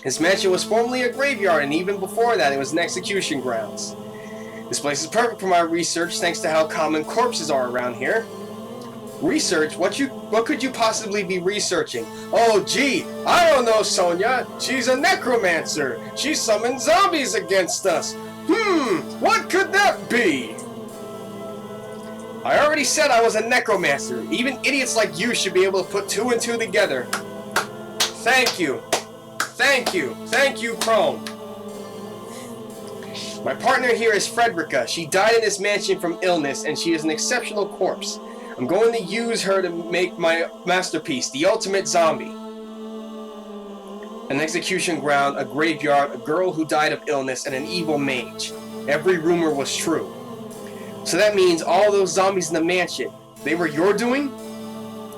[SPEAKER 1] His mansion was formerly a graveyard, and even before that it was an execution grounds. This place is perfect for my research thanks to how common corpses are around here. Research? What could you possibly be researching? Oh gee, I don't know, Sonia. She's a necromancer. She summoned zombies against us. What could that be? I already said I was a necromancer. Even idiots like you should be able to put two and two together. Thank you. Thank you. Thank you, Chrome. My partner here is Frederica. She died in this mansion from illness, and she is an exceptional corpse. I'm going to use her to make my masterpiece, the ultimate zombie. An execution ground, a graveyard, a girl who died of illness, and an evil mage. Every rumor was true. So that means all those zombies in the mansion, they were your doing?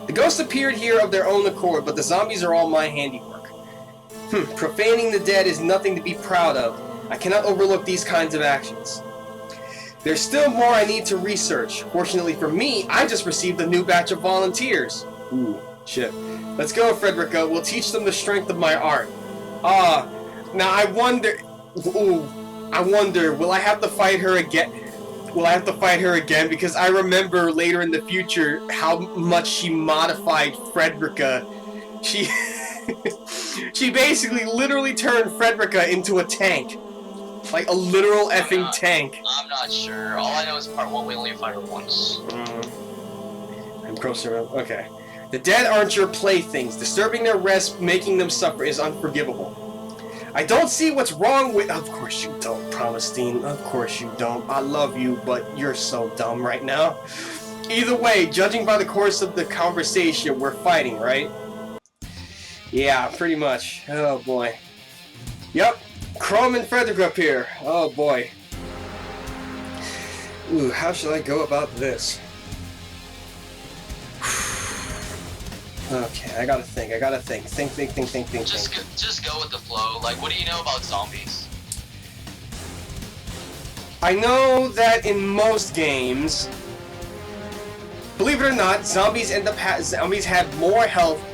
[SPEAKER 1] The ghosts appeared here of their own accord, but the zombies are all my handiwork. Profaning the dead is nothing to be proud of. I cannot overlook these kinds of actions. There's still more I need to research. Fortunately for me, I just received a new batch of volunteers. Ooh, shit. Let's go, Frederica. We'll teach them the strength of my art. Now I wonder... will I have to fight her again? Will I have to fight her again? Because I remember later in the future how much she modified Frederica. She... she basically literally turned Frederica into a tank. Like a literal effing tank.
[SPEAKER 3] I'm not sure. All I know is part 1 we only fight her once.
[SPEAKER 1] I'm closer. Okay. The dead aren't your playthings. Disturbing their rest, making them suffer is unforgivable. I don't see what's wrong with... Of course you don't, Promisteen. Of course you don't. I love you, but you're so dumb right now. Either way, judging by the course of the conversation, we're fighting, right? Yeah, pretty much. Oh boy. Yep. Chrome and Frederica up here. Oh boy. Ooh, how should I go about this? Okay, I gotta think. Think.
[SPEAKER 3] Just go with the flow. Like, what do you know about zombies?
[SPEAKER 1] I know that in most games, believe it or not, zombies have more health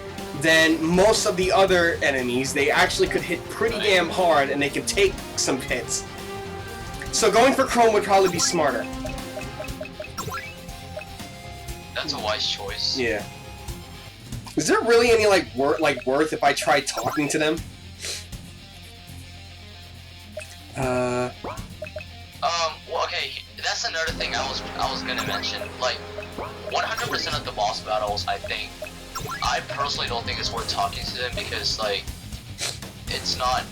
[SPEAKER 1] than most of the other enemies. They actually could hit pretty damn hard, and they could take some hits. So going for Chrome would probably be smarter.
[SPEAKER 3] That's a wise choice.
[SPEAKER 1] Yeah. Is there really any worth if I try talking to them?
[SPEAKER 3] Well, okay, that's another thing I was gonna mention. Like, 100% of the boss battles, I personally don't think it's worth talking to them because, like, it's not...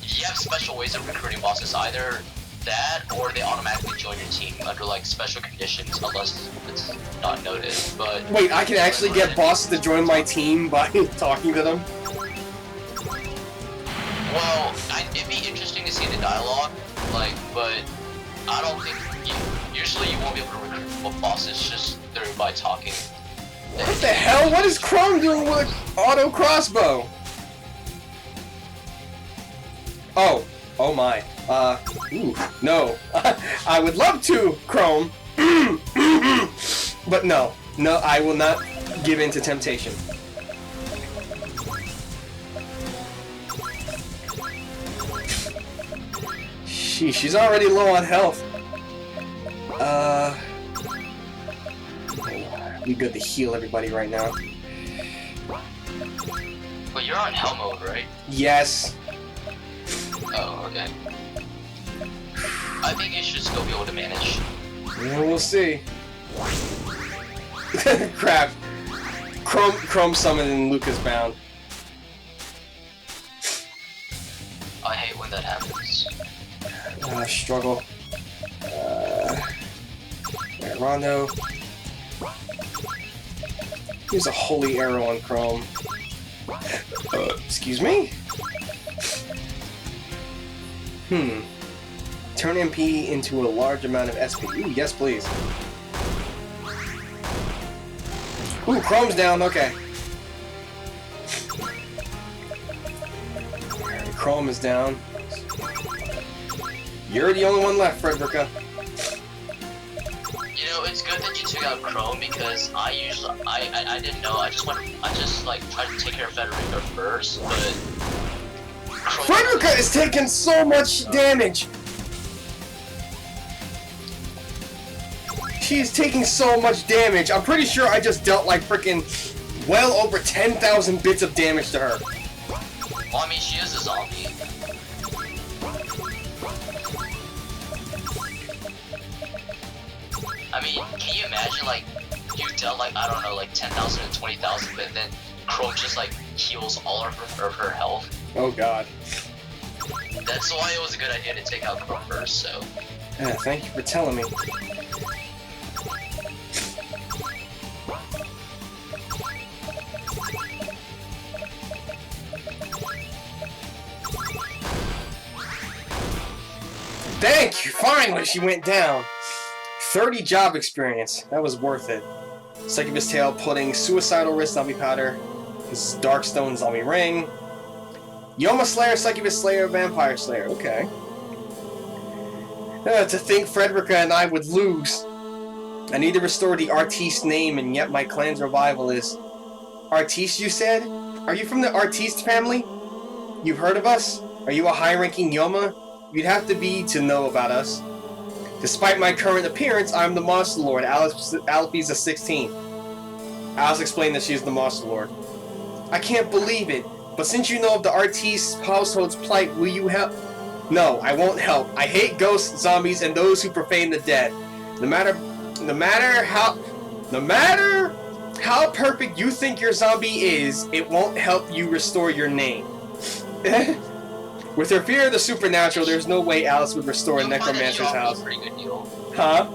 [SPEAKER 3] You have special ways of recruiting bosses. Either that, or they automatically join your team under like special conditions, unless it's not noted. But
[SPEAKER 1] wait, I can actually get bosses to join my team by talking to them?
[SPEAKER 3] Well, it'd be interesting to see the dialogue, like, but I don't think usually you won't be able to recruit bosses just through by talking.
[SPEAKER 1] What the hell? What is Chrome doing with auto crossbow? Oh my. Ooh, no. I would love to, Chrome. But no, I will not give in to temptation. She's already low on health. Be good to heal everybody right now.
[SPEAKER 3] But you're on hell mode, right?
[SPEAKER 1] Yes.
[SPEAKER 3] Oh, okay. I think you should still be able to manage.
[SPEAKER 1] Yeah, we'll see. Crap. Chrome summoned and Lucas bound.
[SPEAKER 3] I hate when that happens.
[SPEAKER 1] Struggle. Rondo. Use a holy arrow on Chrome. Excuse me? Turn MP into a large amount of SP. Ooh, yes, please. Ooh, Chrome's down, okay. Chrome is down. You're the only one left, Frederica.
[SPEAKER 3] You know, it's good that you took out Chrome because I didn't know. I just like tried to take care of Frederica first, but
[SPEAKER 1] Frederica is taking so much damage. She's taking so much damage. I'm pretty sure I just dealt like freaking well over 10,000 bits of damage to her.
[SPEAKER 3] Well, I mean, she is a zombie. I mean, can you imagine, like, you dealt, like, I don't know, like 10,000 to 20,000, but then Chrome just, like, heals all of her health?
[SPEAKER 1] Oh, God.
[SPEAKER 3] That's why it was a good idea to take out Chrome first, so...
[SPEAKER 1] Yeah, thank you for telling me. Thank you! Finally, she went down. 30 job experience. That was worth it. Succubus Tail pudding, Suicidal Wrist Zombie Powder, his Darkstone Zombie Ring, Yoma Slayer, Succubus Slayer, Vampire Slayer. Okay. To think Frederica and I would lose. I need to restore the Artiste name, and yet my clan's revival is... Artiste, you said? Are you from the Artiste family? You've heard of us? Are you a high-ranking Yoma? You'd have to be to know about us. Despite my current appearance, I'm the Monster Lord, Alfie's a 16. Alice explained that she is the Monster Lord. I can't believe it, but since you know of the Artiste household's plight, will you help? No, I won't help. I hate ghosts, zombies, and those who profane the dead. No matter how perfect you think your zombie is, it won't help you restore your name. With her fear of the supernatural, there's no way Alice would restore a necromancer's house.
[SPEAKER 3] A pretty good deal.
[SPEAKER 1] Huh?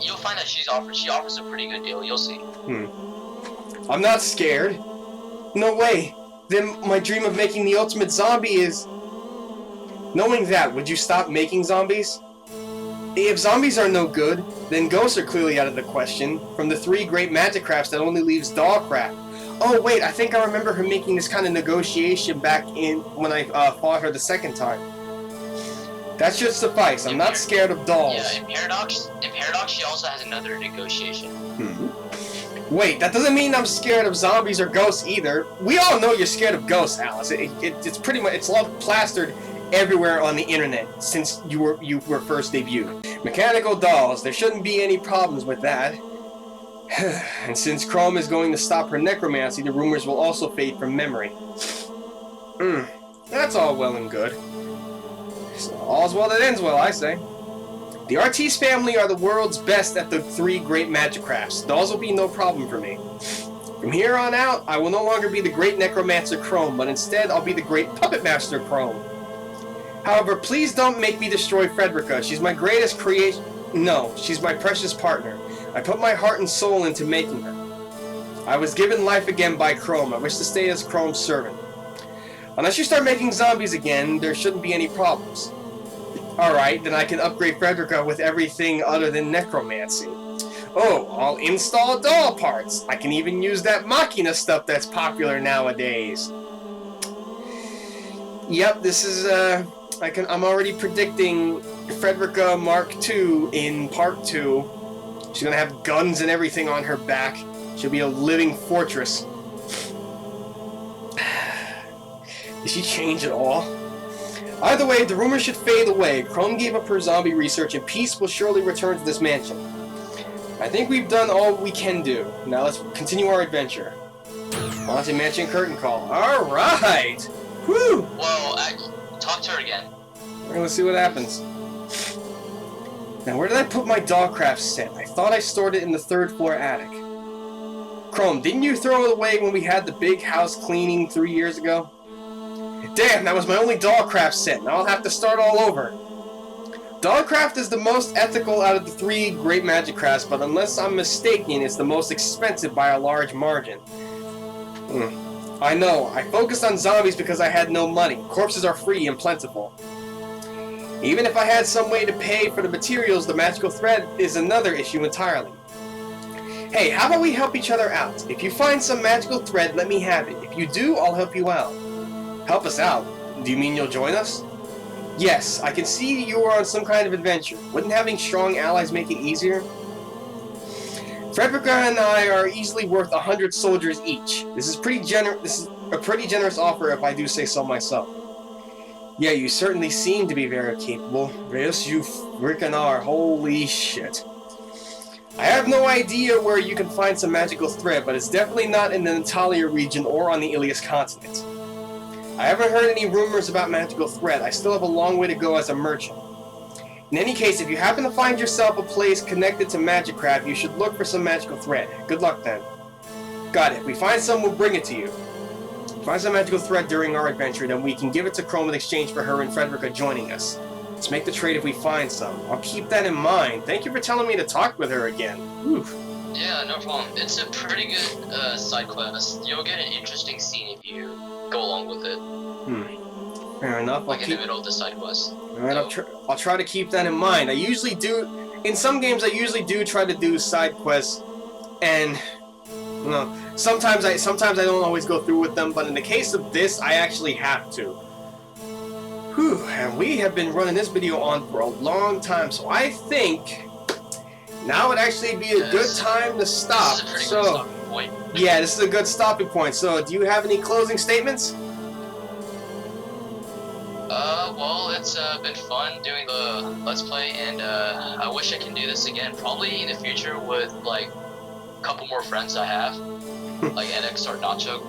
[SPEAKER 3] You'll find that she offers a pretty good deal. You'll see.
[SPEAKER 1] I'm not scared. No way. Then my dream of making the ultimate zombie is... Knowing that, would you stop making zombies? If zombies are no good, then ghosts are clearly out of the question. From the 3 great magic crafts that only leaves doll crap. Oh wait, I think I remember her making this kind of negotiation back in when I fought her the second time. That should suffice. I'm not scared of dolls.
[SPEAKER 3] Yeah, in Paradox, she also has another negotiation.
[SPEAKER 1] Wait, that doesn't mean I'm scared of zombies or ghosts either. We all know you're scared of ghosts, Alice. It's pretty much plastered everywhere on the internet since you were first debuted. Mechanical dolls. There shouldn't be any problems with that. And since Chrome is going to stop her necromancy, the rumors will also fade from memory. That's all well and good. So, all's well that ends well, I say. The Artiste family are the world's best at the 3 great magic crafts. Dolls will be no problem for me. From here on out, I will no longer be the great necromancer Chrome, but instead I'll be the great puppet master Chrome. However, please don't make me destroy Frederica. She's my greatest creation. No, she's my precious partner. I put my heart and soul into making her. I was given life again by Chrome. I wish to stay as Chrome's servant. Unless you start making zombies again, there shouldn't be any problems. Alright, then I can upgrade Frederica with everything other than necromancy. Oh, I'll install doll parts. I can even use that Machina stuff that's popular nowadays. Yep, this is, I'm already predicting Frederica Mark II in Part 2. She's gonna have guns and everything on her back. She'll be a living fortress. Did she change at all? Either way, the rumors should fade away. Chrome gave up her zombie research and peace will surely return to this mansion. I think we've done all we can do. Now let's continue our adventure. Haunted Mansion Curtain Call. Alright! Whew!
[SPEAKER 3] Whoa, talk to her again.
[SPEAKER 1] Alright, let's see what happens. Now, where did I put my Dollcraft set? I thought I stored it in the 3rd floor attic. Chrome, didn't you throw it away when we had the big house cleaning 3 years ago? Damn, that was my only Dollcraft set. Now I'll have to start all over. Dollcraft is the most ethical out of the 3 great magic crafts, but unless I'm mistaken, it's the most expensive by a large margin. I know, I focused on zombies because I had no money. Corpses are free and plentiful. Even if I had some way to pay for the materials, the magical thread is another issue entirely. Hey, how about we help each other out? If you find some magical thread, let me have it. If you do, I'll help you out. Help us out? Do you mean you'll join us? Yes, I can see you are on some kind of adventure. Wouldn't having strong allies make it easier? Frederica and I are easily worth 100 soldiers each. This is a pretty generous offer if I do say so myself. Yeah, you certainly seem to be very capable. Yes, you freaking are. Holy shit. I have no idea where you can find some magical thread, but it's definitely not in the Natalia region or on the Ilias continent. I haven't heard any rumors about magical thread. I still have a long way to go as a merchant. In any case, if you happen to find yourself a place connected to Magicraft, you should look for some magical thread. Good luck then. Got it. If we find some, we'll bring it to you. Find some magical thread during our adventure, then we can give it to Chrome in exchange for her and Frederica joining us. Let's make the trade if we find some. I'll keep that in mind. Thank you for telling me to talk with her again. Whew.
[SPEAKER 3] Yeah, no problem. It's a pretty good side quest. You'll get an interesting scene if you go along with it.
[SPEAKER 1] Fair enough.
[SPEAKER 3] Like in the middle of the side quest.
[SPEAKER 1] Alright, I'll try to keep that in mind. I usually do, in some games I usually do try to do side quests, and you know, sometimes I don't always go through with them, but in the case of this, I actually have to. Whew, and we have been running this video on for a long time, so I think now would actually be a good time to stop.
[SPEAKER 3] This is a pretty good stopping point.
[SPEAKER 1] Yeah, this is a good stopping point. So, do you have any closing statements?
[SPEAKER 3] Well, it's been fun doing the Let's Play, and I wish I can do this again, probably in the future with, like, a couple more friends I have, like NX or Nacho.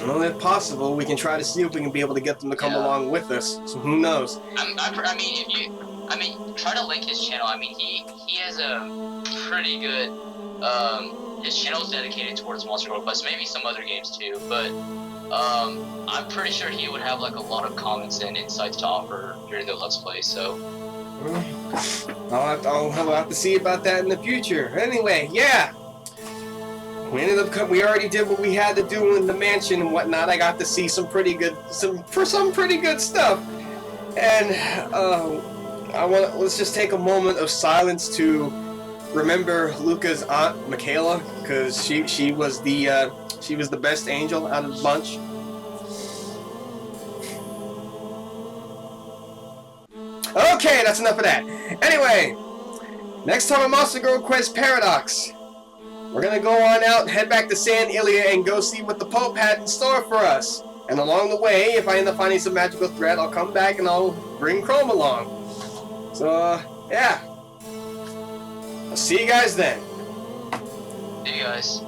[SPEAKER 1] Well, if possible, we can try to see if we can be able to get them to come along with us, so who knows.
[SPEAKER 3] I mean, try to link his channel. I mean, he has a pretty good, his channel is dedicated towards Monster World, but maybe some other games too, but I'm pretty sure he would have like a lot of comments and insights to offer during the Let's Play, so.
[SPEAKER 1] I'll have to see about that in the future. Anyway, yeah. We already did what we had to do in the mansion and whatnot. I got to see some pretty good stuff. And let's just take a moment of silence to remember Luca's aunt Michaela, because she was the best angel out of the bunch. Okay, that's enough of that. Anyway, next time on Monster Girl Quest Paradox, we're gonna go on out and head back to San Ilia and go see what the Pope had in store for us. And along the way, if I end up finding some magical thread, I'll come back and I'll bring Chrome along. So, yeah. I'll see you guys then.
[SPEAKER 3] See you guys.